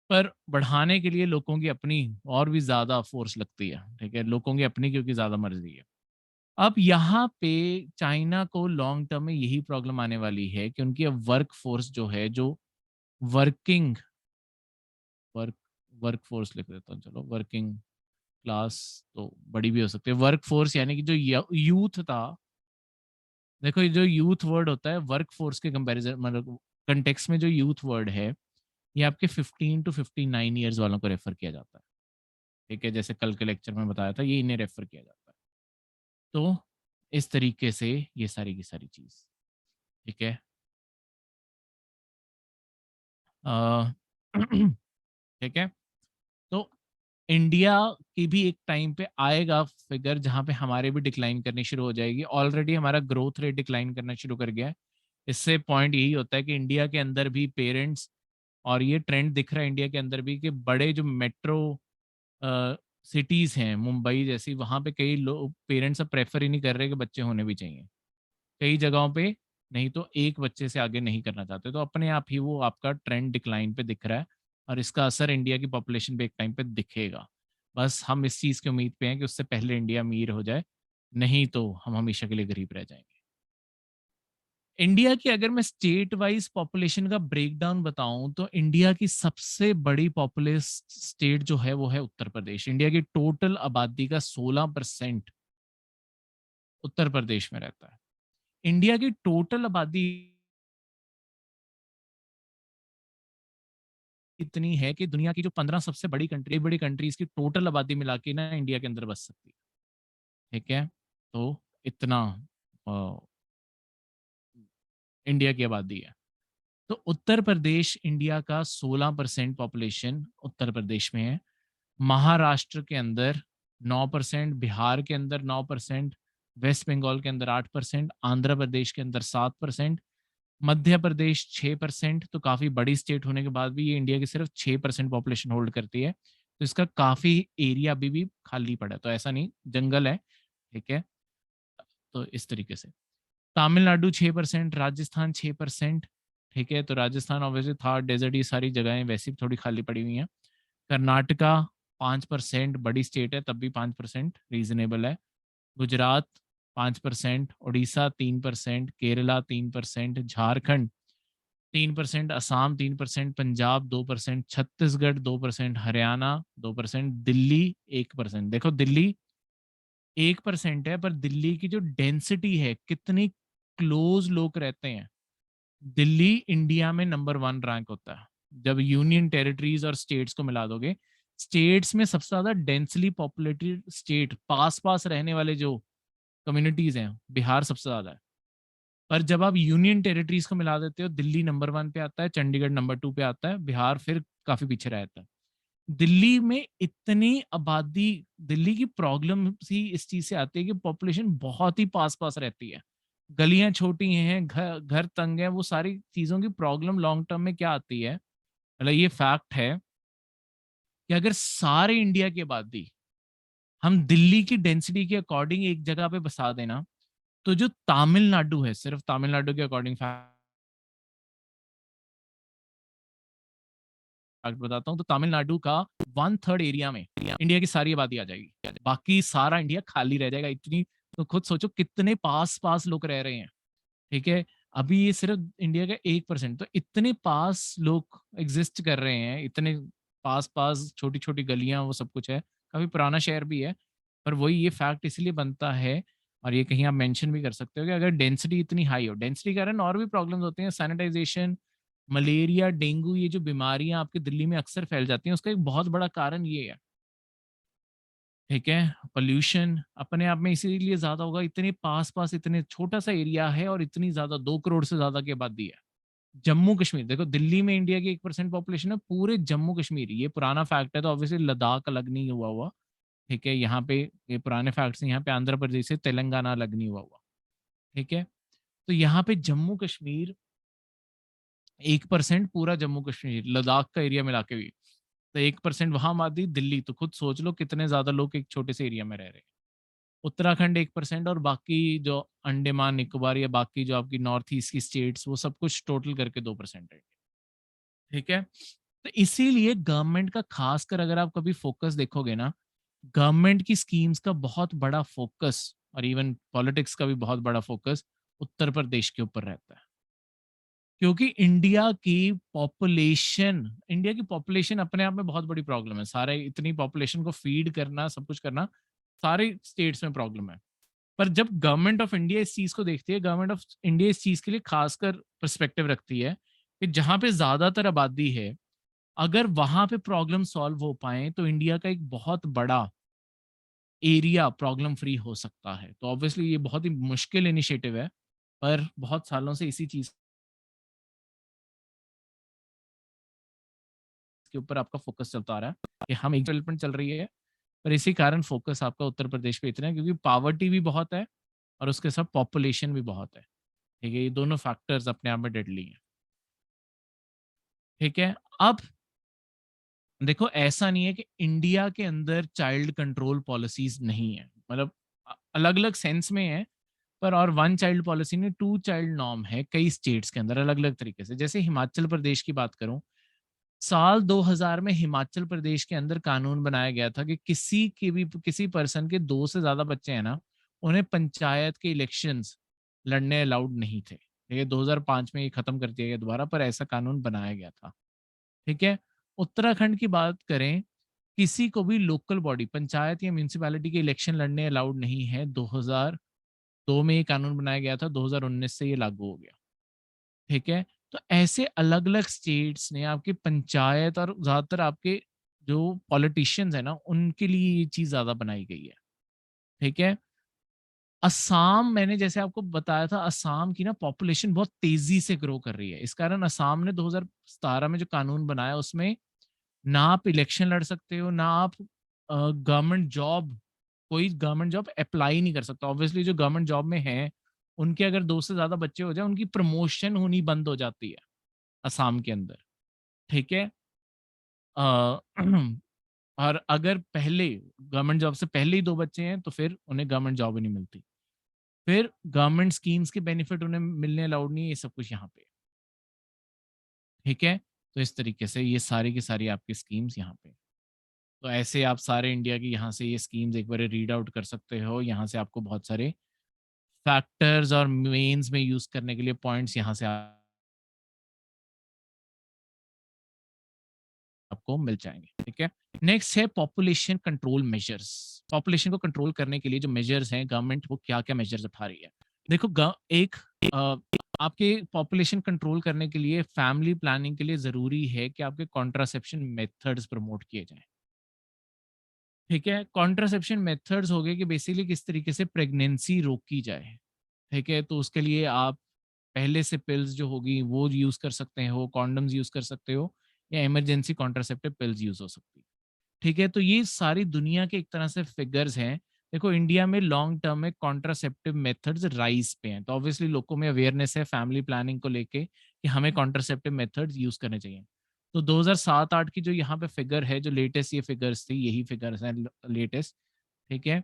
पर बढ़ाने के लिए लोगों की अपनी और भी ज़्यादा फ़ोर्स लगती है, ठीक है? लोगों की अपनी क्योंकि ज़्यादा मर्ज़ी है। अब यहाँ पे चाइना को लॉन्ग टर्म में यही प्रॉब्लम आने वाली है कि उनकी अब वर्क फ़ोर्स जो है, जो वर्किंग वर्क वर्क फोर्स लिख देता हूँ, चलो, वर्किंग क्लास तो बड़ी भी हो सकती है। वर्क फोर्स यानी कि जो यूथ था, देखो ये जो यूथ वर्ड होता है वर्क फोर्स के कंपैरिजन, मतलब कंटेक्स में जो यूथ वर्ड है, ये आपके 15 to 59 ईयर्स वालों को रेफर किया जाता है, ठीक है। जैसे कल के लेक्चर में बताया था, ये इन्हें रेफर किया जाता है। तो इस तरीके से ये सारी की सारी चीज, ठीक है। अ, ठीक है। तो इंडिया की भी एक टाइम पे आएगा फिगर जहां पे हमारे भी डिक्लाइन करनी शुरू हो जाएगी। ऑलरेडी हमारा ग्रोथ रेट डिक्लाइन करना शुरू कर गया है। इससे पॉइंट यही होता है कि इंडिया के अंदर भी पेरेंट्स, और ये ट्रेंड दिख रहा है इंडिया के अंदर भी, कि बड़े जो मेट्रो सिटीज हैं मुंबई जैसी, वहां पे कई लोग पेरेंट्स अब प्रेफर ही नहीं कर रहे कि बच्चे होने भी चाहिए। कई जगहों पे नहीं तो एक बच्चे से आगे नहीं करना चाहते, तो अपने आप ही वो आपका ट्रेंड डिक्लाइन पे दिख रहा है और इसका असर इंडिया की पॉपुलेशन पे एक टाइम पे दिखेगा। बस हम इस चीज़ की उम्मीद पे हैं कि उससे पहले इंडिया अमीर हो जाए, नहीं तो हम हमेशा के लिए गरीब रह जाएंगे। इंडिया की अगर मैं स्टेट वाइज पॉपुलेशन का ब्रेकडाउन बताऊं तो इंडिया की सबसे बड़ी पॉपुलस स्टेट जो है वो है उत्तर प्रदेश। इंडिया की टोटल आबादी का 16% उत्तर प्रदेश में रहता है। इंडिया की टोटल आबादी इतनी है कि दुनिया की जो 15 सबसे बड़ी कंट्रीज की टोटल आबादी मिला के ना इंडिया के अंदर बस सकती है। ठीक है, तो इतना अ, इंडिया की आबादी है। तो उत्तर प्रदेश इंडिया का 16% पॉपुलेशन उत्तर प्रदेश में है। महाराष्ट्र के अंदर 9%, बिहार के अंदर 9%, वेस्ट बंगाल के अंदर 8%, आंध्र प्रदेश के अंदर 7%, मध्य प्रदेश 6%। तो काफ़ी बड़ी स्टेट होने के बाद भी ये इंडिया की सिर्फ 6% पॉपुलेशन होल्ड करती है। तो इसका काफ़ी एरिया अभी भी खाली पड़ा है, तो ऐसा नहीं, जंगल है। ठीक है, तो इस तरीके से तमिलनाडु 6%, राजस्थान 6%। ठीक है, तो राजस्थान ऑब्वियसली था डेजर्ट, ये सारी जगहें वैसी थोड़ी खाली पड़ी हुई हैं। कर्नाटका 5%, बड़ी स्टेट है तब भी 5% रीजनेबल है। गुजरात 5%, उड़ीसा 3%, केरला 3%, झारखंड 3%, असम 3%, पंजाब 2%, छत्तीसगढ़ 2%, हरियाणा 2%, दिल्ली 1%। देखो दिल्ली 1% है, पर दिल्ली की जो डेंसिटी है, कितनी क्लोज लोग रहते हैं, दिल्ली इंडिया में नंबर 1 रैंक होता है। जब यूनियन टेरिटरीज और स्टेट्स को मिला दोगे, स्टेट्स में सबसे ज्यादा डेंसली पॉपुलेटेड स्टेट, पास पास रहने वाले जो कम्युनिटीज हैं, बिहार सबसे ज्यादा है। पर जब आप यूनियन टेरिटरीज को मिला देते हो, दिल्ली नंबर 1 पे आता है, चंडीगढ़ नंबर 2 पे आता है, बिहार फिर काफी पीछे रहता है। दिल्ली में इतनी आबादी, दिल्ली की प्रॉब्लम ही इस चीज से आती है कि पॉपुलेशन बहुत ही पास पास रहती है, गलियां छोटी हैं, घर घर तंग है, वो सारी चीजों की प्रॉब्लम लॉन्ग टर्म में क्या आती है, मतलब ये फैक्ट है कि अगर सारे इंडिया की आबादी हम दिल्ली की डेंसिटी के अकॉर्डिंग एक जगह पे बसा देना, तो जो तमिलनाडु है, सिर्फ तमिलनाडु के अकॉर्डिंग फैक्ट बताता हूँ, तो तमिलनाडु का 1/3 एरिया में इंडिया की सारी आबादी आ जाएगी, बाकी सारा इंडिया खाली रह जाएगा। इतनी, तो खुद सोचो कितने पास पास लोग रह रहे हैं। ठीक है, अभी ये सिर्फ इंडिया का 1%, तो इतने पास लोग एग्जिस्ट कर रहे हैं, इतने पास पास छोटी छोटी गलियां, वो सब कुछ है, काफी पुराना शहर भी है। पर वही ये फैक्ट इसलिए बनता है, और ये कहीं आप मेंशन भी कर सकते हो कि अगर डेंसिटी इतनी हाई हो, डेंसिटी के कारण और भी प्रॉब्लम्स होती हैं, सैनिटाइजेशन, मलेरिया, डेंगू, ये जो बीमारियां आपके दिल्ली में अक्सर फैल जाती हैं, उसका एक बहुत बड़ा कारण ये है। ठीक है, पोल्यूशन अपने आप में इसीलिए ज्यादा होगा, इतने पास पास, इतने छोटा सा एरिया है और इतनी ज्यादा 2 करोड़ से ज्यादा की आबादी है। जम्मू कश्मीर देखो, दिल्ली में इंडिया की 1% पॉपुलेशन है, पूरे जम्मू कश्मीर, ये पुराना फैक्ट है, तो ऑब्वियसली लद्दाख अलग नहीं हुआ। ठीक है, यहाँ पे ये पुराने फैक्ट्स हैं, यहाँ पे आंध्र प्रदेश से तेलंगाना अलग नहीं हुआ। ठीक है, तो यहाँ पे जम्मू कश्मीर 1%, पूरा जम्मू कश्मीर लद्दाख का एरिया मिला के भी, तो 1% वहां आबादी, दिल्ली, तो खुद सोच लो कितने ज्यादा लोग एक छोटे से एरिया में रह रहे हैं। उत्तराखंड 1%, और बाकी जो अंडमान निकोबार या बाकी जो आपकी नॉर्थ ईस्ट की स्टेट्स, वो सब कुछ टोटल करके 2% है। ठीक है, तो इसीलिए गवर्नमेंट का खासकर अगर आप कभी फोकस देखोगे ना, गवर्नमेंट की स्कीम्स का बहुत बड़ा फोकस, और इवन पॉलिटिक्स का भी बहुत बड़ा फोकस उत्तर प्रदेश के ऊपर रहता है। क्योंकि इंडिया की पॉपुलेशन अपने आप में बहुत बड़ी प्रॉब्लम है, सारे इतनी पॉपुलेशन को फीड करना, सब कुछ करना, सारे स्टेट्स में प्रॉब्लम है। पर जब गवर्नमेंट ऑफ इंडिया इस चीज को देखती है, गवर्नमेंट ऑफ इंडिया इस चीज के लिए खासकर पर्सपेक्टिव रखती है कि जहां पे ज्यादातर आबादी है, अगर वहां पे प्रॉब्लम सॉल्व हो पाए, तो इंडिया का एक बहुत बड़ा एरिया प्रॉब्लम फ्री हो सकता है। तो ऑब्वियसली ये बहुत ही मुश्किल इनिशिएटिव है, पर बहुत सालों से इसी चीज के ऊपर आपका फोकस चलता आ रहा है कि हम एक डेवलपमेंट चल रही है, पर इसी कारण फोकस आपका उत्तर प्रदेश पे इतना है, क्योंकि पावर्टी भी बहुत है और उसके साथ पॉपुलेशन भी बहुत है। ठीक है, ये दोनों फैक्टर्स अपने आप में डेडली हैं। ठीक है, अब देखो ऐसा नहीं है कि इंडिया के अंदर चाइल्ड कंट्रोल पॉलिसीज नहीं है, मतलब अलग अलग सेंस में है, पर और वन चाइल्ड पॉलिसी ने टू चाइल्ड नॉर्म है कई स्टेट्स के अंदर अलग अलग तरीके से। जैसे हिमाचल प्रदेश की बात करूं, साल 2000 में हिमाचल प्रदेश के अंदर कानून बनाया गया था कि किसी पर्सन के 2 से ज्यादा बच्चे हैं ना, उन्हें पंचायत के इलेक्शंस लड़ने अलाउड नहीं थे। ये 2005 में ये खत्म कर दिया गया दोबारा, पर ऐसा कानून बनाया गया था। ठीक है। उत्तराखंड की बात करें, किसी को भी लोकल बॉडी पंचायत या म्यूनिसिपैलिटी के इलेक्शन लड़ने अलाउड नहीं है। 2002 में ये कानून बनाया गया था, 2019 से ये लागू हो गया। ठीक है। तो ऐसे अलग अलग स्टेट्स ने आपकी पंचायत और ज्यादातर आपके जो पॉलिटिशियंस है ना, उनके लिए ये चीज ज्यादा बनाई गई है। ठीक है। असम, मैंने जैसे आपको बताया था, असम की ना पॉपुलेशन बहुत तेजी से ग्रो कर रही है। इस कारण असम ने 2017 में जो कानून बनाया, उसमें ना आप इलेक्शन लड़ सकते हो, ना आप गवर्नमेंट जॉब, कोई गवर्नमेंट जॉब अप्लाई नहीं कर सकता। ऑब्वियसली जो गवर्नमेंट जॉब में है, उनके अगर 2 से ज्यादा बच्चे हो जाए, उनकी प्रमोशन होनी बंद हो जाती है असम के अंदर। ठीक है। अ, और अगर पहले गवर्नमेंट जॉब से पहले ही 2 बच्चे हैं, तो फिर उन्हें गवर्नमेंट जॉब ही नहीं मिलती। फिर गवर्नमेंट स्कीम्स के बेनिफिट उन्हें मिलने अलाउड नहीं है, ये सब कुछ यहाँ पे। ठीक है। तो इस तरीके से ये सारी की सारी आपकी स्कीम्स यहाँ पे। तो ऐसे आप सारे इंडिया की यहाँ से ये स्कीम्स एक बार रीड आउट कर सकते हो। यहाँ से आपको बहुत सारे फैक्टर्स और मेंस में यूज करने के लिए पॉइंट्स यहाँ से आपको मिल जाएंगे। ठीक है। नेक्स्ट है पॉपुलेशन कंट्रोल मेजर्स। पॉपुलेशन को कंट्रोल करने के लिए जो मेजर्स हैं, गवर्नमेंट वो क्या क्या मेजर्स उठा रही है। देखो एक अ, आपके पॉपुलेशन कंट्रोल करने के लिए, फैमिली प्लानिंग के लिए जरूरी है कि आपके कॉन्ट्रासेप्शन मेथड्स प्रमोट किए जाएं। ठीक है। कॉन्ट्रासेप्शन मेथड्स हो गए कि बेसिकली किस तरीके से प्रेगनेंसी रोकी जाए। ठीक है। तो उसके लिए आप पहले से पिल्स जो होगी वो यूज कर सकते हो, कॉन्डम्स यूज कर सकते हो, या इमरजेंसी कॉन्ट्रासेप्टिव पिल्स यूज हो सकती है। ठीक है। तो ये सारी दुनिया के एक तरह से फिगर्स हैं। देखो इंडिया में लॉन्ग टर्म में कॉन्ट्रासेप्टिव मेथड्स राइज पे हैं, तो ऑब्वियसली लोगों में अवेयरनेस है फैमिली प्लानिंग को लेके कि हमें कॉन्ट्रासेप्टिव मेथड्स यूज करने चाहिए। तो 2007-8 की जो यहाँ पे फिगर है, जो लेटेस्ट ये फिगर्स थी, यही फिगर्स हैं लेटेस्ट। ठीक है।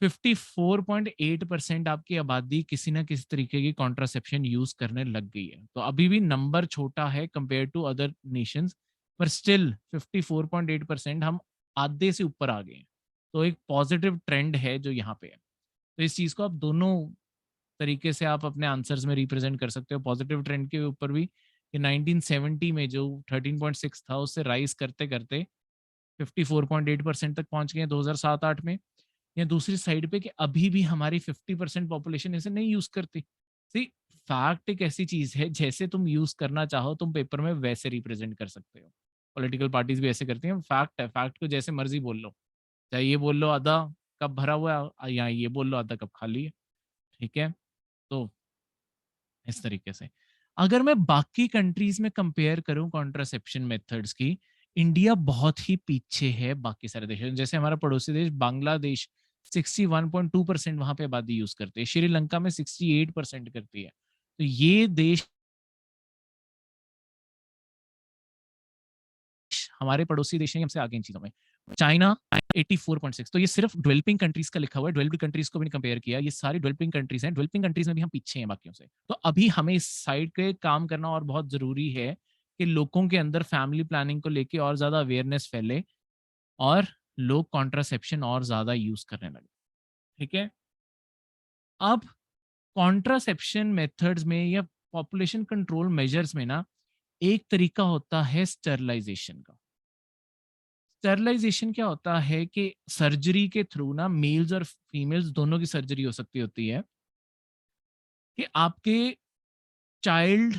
54.8% आपकी आबादी किसी ना किसी तरीके की कॉन्ट्रासेप्शन यूज करने लग गई है। तो अभी भी नंबर छोटा है कंपेयर टू अदर नेशंस, पर स्टिल 54.8% हम आधे से ऊपर आ गए हैं। तो एक पॉजिटिव ट्रेंड है जो यहाँ पे है। तो इस चीज को आप दोनों तरीके से आप अपने आंसर्स में रिप्रेजेंट कर सकते हो। पॉजिटिव ट्रेंड के ऊपर भी कि 1970 में जो 13.6 था, उससे राइज करते करते 54.8% तक पहुंच गए 2007-8 में। या दूसरी साइड पे कि अभी भी हमारी 50% पॉपुलेशन इसे नहीं यूज करती। सी, फैक्ट एक ऐसी चीज है, जैसे तुम यूज करना चाहो तुम पेपर में वैसे रिप्रेजेंट कर सकते हो। पॉलिटिकल पार्टीज भी ऐसे करती हैं। फैक्ट है, फैक्ट को जैसे मर्जी बोल लो, चाहे ये बोल लो आधा कप भरा हुआ है, या ये बोल लो आधा कप खाली है। ठीक है। तो इस तरीके से अगर मैं बाकी कंट्रीज में कंपेयर करूं कॉन्ट्रासेप्शन मेथड्स की, इंडिया बहुत ही पीछे है बाकी सारे देशों। जैसे हमारा पड़ोसी देश बांग्लादेश 61.2% वहां पे आबादी यूज करती है, श्रीलंका में 68% करती है। तो ये देश हमारे पड़ोसी देश हैं, हमसे आगे इन चीजों में। चाइना 84.6। तो ये सिर्फ डेवलपिंग कंट्रीज का लिखा हुआ है, डेवलप्ड कंट्रीज को भी नहीं कंपेयर किया। ये सारी डेवलपिंग कंट्रीज हैं, डेवलपिंग कंट्रीज में भी हम पीछे हैं बाकियों से। तो अभी हमें इस साइड पे काम करना और बहुत जरूरी है कि लोगों के अंदर फैमिली प्लानिंग को लेके और ज्यादा अवेयरनेस फैले और लोग कॉन्ट्रासेप्शन और ज्यादा यूज करने लगे। ठीक है। अब कॉन्ट्रासेप्शन मेथड्स में या पॉपुलेशन कंट्रोल मेजर्स में ना, एक तरीका होता है स्टरलाइजेशन का। स्टरलाइजेशन क्या होता है कि सर्जरी के थ्रू ना, मेल्स और फीमेल्स दोनों की सर्जरी हो सकती होती है कि आपके चाइल्ड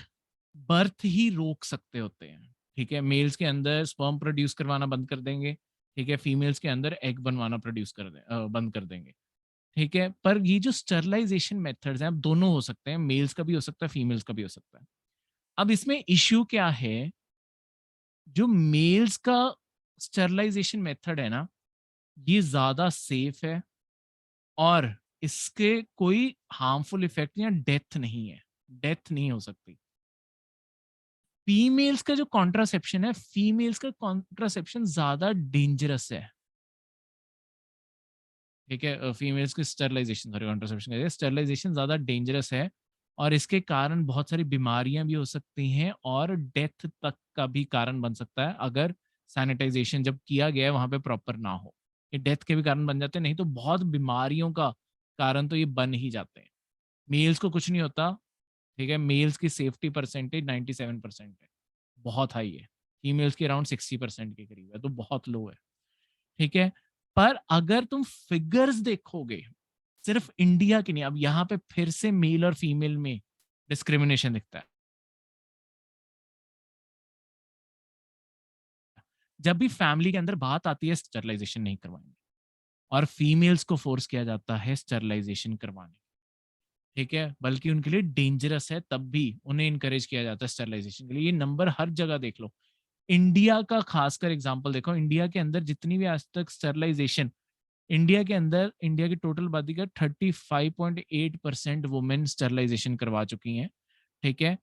बर्थ ही रोक सकते होते हैं। ठीक है। मेल्स के अंदर स्पर्म प्रोड्यूस करवाना बंद कर देंगे। ठीक है। फीमेल्स के अंदर एग बनवाना बंद कर देंगे। ठीक है। पर ये जो स्टरलाइजेशन मेथड्स हैं, अब दोनों हो सकते हैं, मेल्स का भी हो सकता है, फीमेल्स का भी हो सकता है। अब इसमें इश्यू क्या है, जो मेल्स का स्टरलाइजेशन मेथड है ना, ये ज्यादा सेफ है और इसके कोई हार्मफुल इफेक्ट या डेथ नहीं है, डेथ नहीं हो सकती। फीमेल्स का जो कॉन्ट्रासेप्शन है, फीमेल्स का कॉन्ट्रासेप्शन ज्यादा डेंजरस है, ठीक है। फीमेल्स की स्टरलाइजेशन, सॉरी कॉन्ट्रासेप्शन, स्टरलाइजेशन ज्यादा डेंजरस है और इसके कारण बहुत सारी बीमारियां भी हो सकती हैं और डेथ तक का भी कारण बन सकता है अगर सैनिटाइजेशन जब किया गया है वहां पे प्रॉपर ना हो। ये डेथ के भी कारण बन जाते हैं, नहीं तो बहुत बीमारियों का कारण तो ये बन ही जाते हैं। मेल्स को कुछ नहीं होता, ठीक है। मेल्स की सेफ्टी परसेंटेज 97% है, बहुत हाई है। फीमेल्स की अराउंड 60% के करीब है, तो बहुत लो है, ठीक है। पर अगर तुम फिगर्स देखोगे, सिर्फ इंडिया की नहीं, अब यहाँ पे फिर से मेल और फीमेल में डिस्क्रिमिनेशन दिखता है। जब भी फैमिली के अंदर बात आती है स्टरलाइजेशन नहीं करवाएंगे और फीमेल्स को फोर्स किया जाता है स्टरलाइजेशन करवाने, ठीक है, बल्कि उनके लिए डेंजरस है तब भी उन्हें इनकरेज किया जाता है स्टरलाइजेशन के लिए। ये नंबर हर जगह देख लो, इंडिया का खासकर एग्जांपल देखो, इंडिया के अंदर जितनी भी आज तक स्टरलाइजेशन, इंडिया के अंदर इंडिया की टोटल आबादी का 35.8% वुमेन स्टरलाइजेशन करवा चुकी हैं, ठीक है।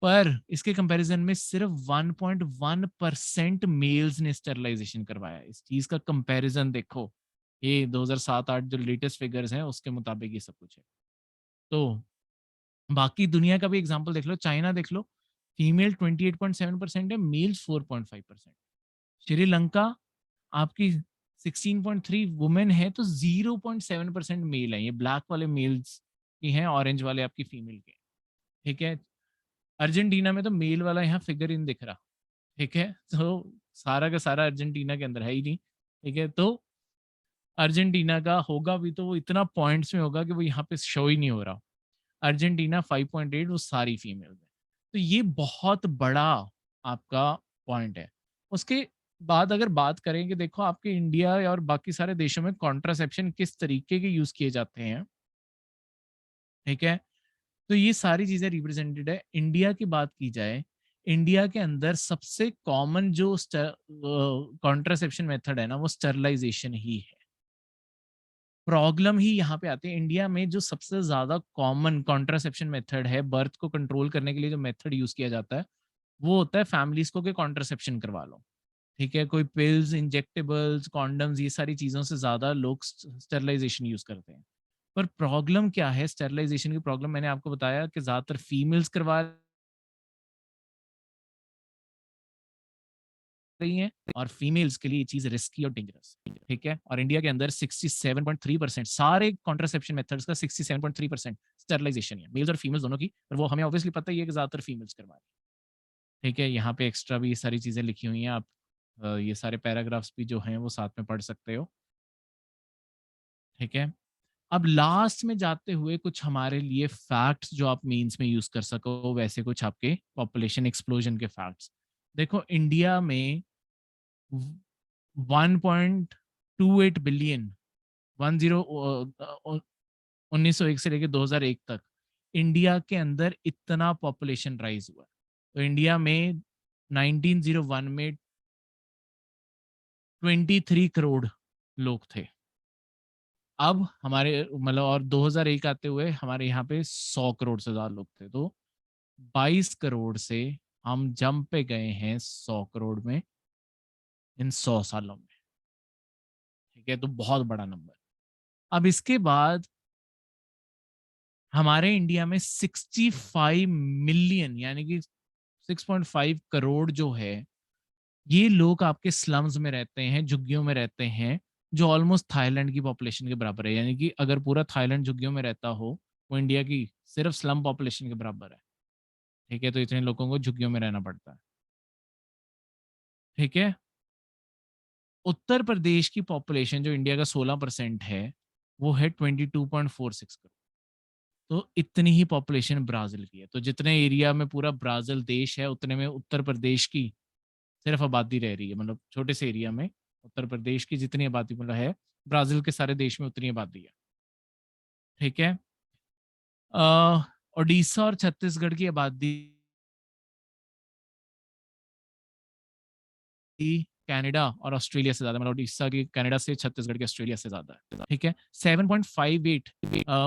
पर इसके कंपैरिजन में सिर्फ 1.1% मेल्स ने स्टरलाइजेशन करवाया। इस चीज का कंपैरिजन देखो, ये 2007-8 जो लेटेस्ट फिगर्स हैं उसके मुताबिक ये सब कुछ है। तो बाकी दुनिया का भी एग्जांपल देख लो, चाइना देख लो, फीमेल 28.7% है, मेल्स 4.5%। श्रीलंका आपकी 16.3 वुमेन है तो 0.7% मेल है, ये ब्लैक वाले मेल्स की हैं, ऑरेंज वाले आपकी फीमेल के, ठीक है। अर्जेंटीना में तो मेल वाला यहाँ फिगर इन दिख रहा, ठीक है। तो सारा का सारा अर्जेंटीना के अंदर है ही नहीं, ठीक है। तो अर्जेंटीना का होगा भी तो वो इतना पॉइंट्स में होगा कि वो यहाँ पे शो ही नहीं हो रहा। अर्जेंटीना 5.8, वो सारी फीमेल है। तो ये बहुत बड़ा आपका पॉइंट है। उसके बाद अगर बात करें कि देखो आपके इंडिया और बाकी सारे देशों में कॉन्ट्रासेप्शन किस तरीके के यूज किए जाते हैं, ठीक है। तो ये सारी चीजें रिप्रेजेंटेड है। इंडिया की बात की जाए, इंडिया के अंदर सबसे कॉमन जो कॉन्ट्रासेप्शन मेथड है ना, वो स्टरलाइजेशन ही है। प्रॉब्लम ही यहाँ पे आती है, इंडिया में जो सबसे ज्यादा कॉमन कॉन्ट्रासेप्शन मेथड है, बर्थ को कंट्रोल करने के लिए जो मेथड यूज किया जाता है वो होता है फैमिलीज को के कॉन्ट्रासेप्शन करवा लो, ठीक है। कोई पिल्स, इंजेक्टेबल्स, कॉन्डम्स, ये सारी चीजों से ज्यादा लोग स्टरलाइजेशन यूज करते हैं। पर प्रॉब्लम क्या है स्टरलाइजेशन की? प्रॉब्लम मैंने आपको बताया कि ज्यादातर फीमेल्स करवा रही हैं और फीमेल्स के लिए ये चीज रिस्की और डेंजरस, ठीक है। और इंडिया के अंदर 67.3% सारे कॉन्ट्रासेप्शन मेथड्स का 67.3% स्टरलाइजेशन है, मेल्स और फीमेल्स दोनों की। पर वो हमें ऑब्वियसली पता ही है कि ज्यादातर फीमेल्स करवा रही है, ठीक है। यहाँ पे एक्स्ट्रा भी ये सारी चीजें लिखी हुई हैं, आप ये सारे पैराग्राफ्स भी जो हैं वो साथ में पढ़ सकते हो, ठीक है। अब लास्ट में जाते हुए कुछ हमारे लिए फैक्ट्स जो आप मीन्स में यूज कर सको, वैसे कुछ आपके पॉपुलेशन एक्सप्लोजन के फैक्ट्स। देखो इंडिया में 1.28 बिलियन, 1901 से लेकर 2001 तक इंडिया के अंदर इतना पॉपुलेशन राइज हुआ। तो इंडिया में 1901 में 23 करोड़ लोग थे। अब हमारे मतलब और 2001 आते हुए हमारे यहाँ पे 100 करोड़ से ज्यादा लोग थे। तो 22 करोड़ से हम जंप पे गए हैं 100 करोड़ में इन 100 सालों में, ठीक है। तो बहुत बड़ा नंबर। अब इसके बाद हमारे इंडिया में 65 मिलियन यानी कि 6.5 करोड़ जो है, ये लोग आपके स्लम्स में रहते हैं, झुग्गियों में रहते हैं, जो ऑलमोस्ट थाईलैंड की पॉपुलेशन के बराबर है। यानी कि अगर पूरा थाईलैंड झुग्गियों में रहता हो, वो इंडिया की सिर्फ स्लम पॉपुलेशन के बराबर है, ठीक है। तो इतने लोगों को झुग्गियों में रहना पड़ता है, ठीक है। उत्तर प्रदेश की पॉपुलेशन जो इंडिया का 16% है, वो है 22.46 करोड़। तो इतनी ही पॉपुलेशन ब्राजील की है। तो जितने एरिया में पूरा ब्राजील देश है उतने में उत्तर प्रदेश की सिर्फ आबादी रह रही है, मतलब छोटे से एरिया में उत्तर प्रदेश की जितनी आबादी मतलब है, ब्राजील के सारे देश में उतनी आबादी है, ठीक है। उड़ीसा और छत्तीसगढ़ की आबादी कनाडा और ऑस्ट्रेलिया से ज्यादा, मतलब उड़ीसा की कनाडा से, छत्तीसगढ़ की ऑस्ट्रेलिया से ज्यादा है, ठीक है। 7.58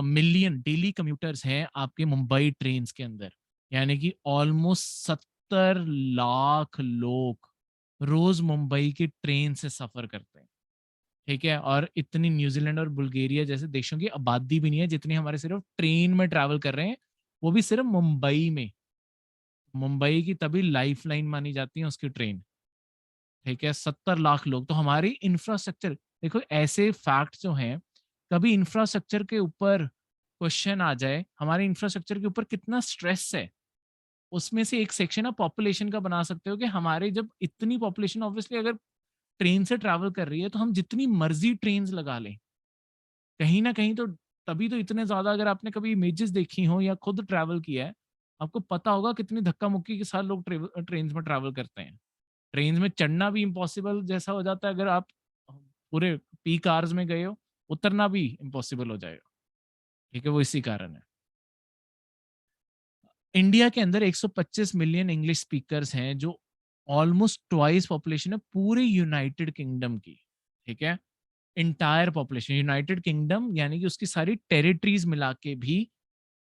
मिलियन डेली कम्यूटर्स हैं आपके मुंबई ट्रेन के अंदर, यानी कि ऑलमोस्ट 70 लाख लोग रोज मुंबई की ट्रेन से सफर करते हैं, ठीक है। और इतनी न्यूजीलैंड और बुल्गारिया जैसे देशों की आबादी भी नहीं है जितनी हमारे सिर्फ ट्रेन में ट्रैवल कर रहे हैं, वो भी सिर्फ मुंबई में। मुंबई की तभी लाइफ लाइन मानी जाती है उसकी ट्रेन, ठीक है। 70 लाख लोग, तो हमारी इंफ्रास्ट्रक्चर, देखो ऐसे फैक्ट जो हैं, कभी इंफ्रास्ट्रक्चर के ऊपर क्वेश्चन आ जाए, हमारे इंफ्रास्ट्रक्चर के ऊपर कितना स्ट्रेस है, उसमें से एक सेक्शन आप पॉपुलेशन का बना सकते हो कि हमारे जब इतनी पॉपुलेशन ऑब्वियसली अगर ट्रेन से ट्रैवल कर रही है तो हम जितनी मर्जी ट्रेन लगा लें, कहीं ना कहीं तो तभी तो इतने ज्यादा, अगर आपने कभी इमेजेस देखी हो या खुद ट्रैवल किया है, आपको पता होगा कितनी धक्का मुक्की के साथ लोग ट्रेन में ट्रैवल करते हैं। ट्रेन में चढ़ना भी इम्पॉसिबल जैसा हो जाता है अगर आप पूरे पीक आवर्स में गए हो, उतरना भी इम्पॉसिबल हो जाएगा, ठीक है। वो इसी कारण है। इंडिया के अंदर 125 मिलियन इंग्लिश स्पीकर्स हैं, जो ऑलमोस्ट ट्वाइस पॉपुलेशन है पूरे यूनाइटेड किंगडम की, ठीक है। इंटायर पॉपुलेशन यूनाइटेड किंगडम यानी कि उसकी सारी टेरिटरीज मिला के भी,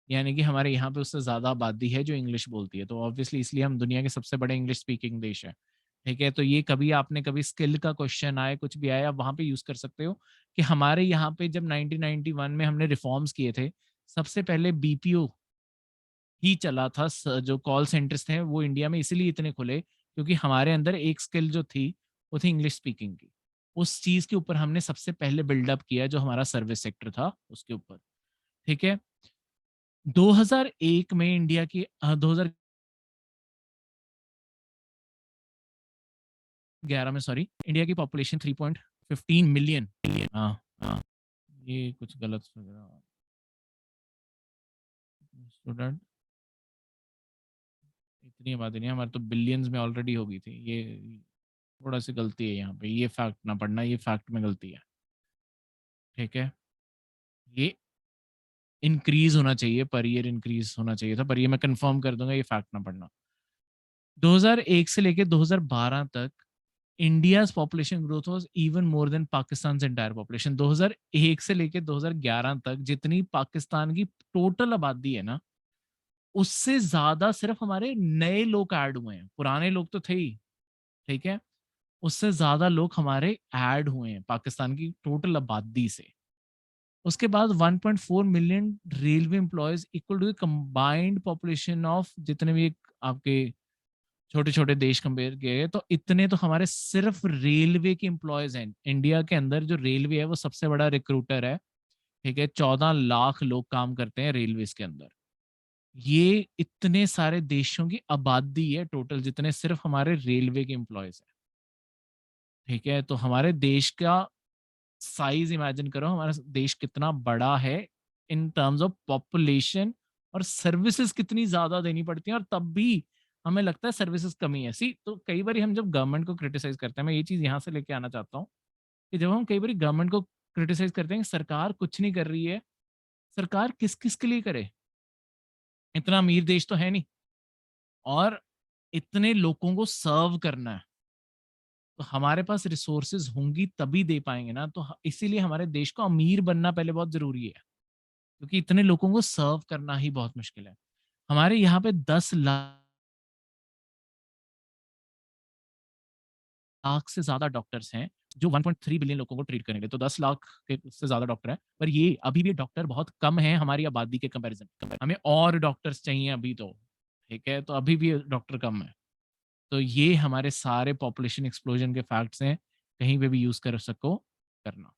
यानी कि हमारे यहाँ पे उससे ज्यादा आबादी है जो इंग्लिश बोलती है, तो ऑब्वियसली इसलिए हम दुनिया के सबसे बड़े इंग्लिश स्पीकिंग देश है, ठीक है। तो ये कभी आपने कभी स्किल का क्वेश्चन आए, कुछ भी आया, आप वहां पे यूज कर सकते हो कि हमारे यहाँ पे जब 1991 में हमने रिफॉर्म्स किए थे, सबसे पहले बीपीओ ही चला था, जो कॉल सेंटर्स थे वो इंडिया में इसीलिए इतने खुले क्योंकि हमारे अंदर एक स्किल जो थी वो थी इंग्लिश स्पीकिंग की। उस चीज के ऊपर हमने सबसे पहले बिल्डअप किया जो हमारा सर्विस सेक्टर था उसके ऊपर, ठीक है। 2001 में इंडिया की 2011 में, सॉरी, इंडिया की पॉपुलेशन 3.15 मिलियन। हाँ हाँ, ये कुछ गलत स्टूडेंट, इतनी आबादी नहीं, हमारे तो बिलियंस में ऑलरेडी हो गई थी ये। थोड़ा सी गलती है यहाँ पे, ये फैक्ट ना पढ़ना, ये फैक्ट में गलती है, ठीक है। ये इंक्रीज होना चाहिए, पर ईयर इंक्रीज होना चाहिए था, पर ये मैं कंफर्म कर दूंगा, ये फैक्ट ना पढ़ना। 2001 से लेके 2012 तक India's population growth was even more than Pakistan entire population. 2001 से लेके 2011 तक जितनी पाकिस्तान की टोटल आबादी है ना, उससे ज्यादा सिर्फ हमारे नए लोग ऐड हुए हैं, पुराने लोग तो थे ही, ठीक है। उससे ज्यादा लोग हमारे ऐड हुए हैं पाकिस्तान की टोटल आबादी से। उसके बाद 1.4 million railway employees equal to combined population of जितने भी आपके छोटे छोटे देश कंपेयर किए गए, तो इतने तो हमारे सिर्फ रेलवे के एम्प्लॉयज हैं। इंडिया के अंदर जो रेलवे है वो सबसे बड़ा रिक्रूटर है, ठीक है। 14 लाख लोग काम करते हैं रेलवे के अंदर। ये इतने सारे देशों की आबादी है टोटल जितने सिर्फ हमारे रेलवे के एम्प्लॉयज हैं, ठीक है। तो हमारे देश का साइज इमेजिन करो, हमारा देश कितना बड़ा है इन टर्म्स ऑफ पॉपुलेशन, और सर्विसेज कितनी ज्यादा देनी पड़ती हैं, और तब भी हमें लगता है सर्विसेज कमी है। सी, तो कई बार हम जब गवर्नमेंट को क्रिटिसाइज करते हैं, मैं ये चीज यहाँ से लेके आना चाहता हूँ कि जब हम कई बार गवर्नमेंट को क्रिटिसाइज करते हैं कि सरकार कुछ नहीं कर रही है, सरकार किस किस के लिए करे? इतना अमीर देश तो है नहीं, और इतने लोगों को सर्व करना है, तो हमारे पास रिसोर्सेज होंगी तभी दे पाएंगे ना। तो इसीलिए हमारे देश को अमीर बनना पहले बहुत जरूरी है, क्योंकि इतने लोगों को सर्व करना ही बहुत मुश्किल है। हमारे यहाँ पे 10 लाख से ज्यादा डॉक्टर्स हैं जो 1.3 बिलियन लोगों को ट्रीट करेंगे, तो 10 लाख के से ज्यादा डॉक्टर हैं, पर ये अभी भी डॉक्टर बहुत कम है हमारी आबादी के कंपैरिजन। हमें और डॉक्टर्स चाहिए अभी तो, ठीक है। तो अभी भी डॉक्टर कम है। तो ये हमारे सारे पॉपुलेशन एक्सप्लोजन के फैक्ट्स हैं, कहीं पे भी यूज कर सको करना।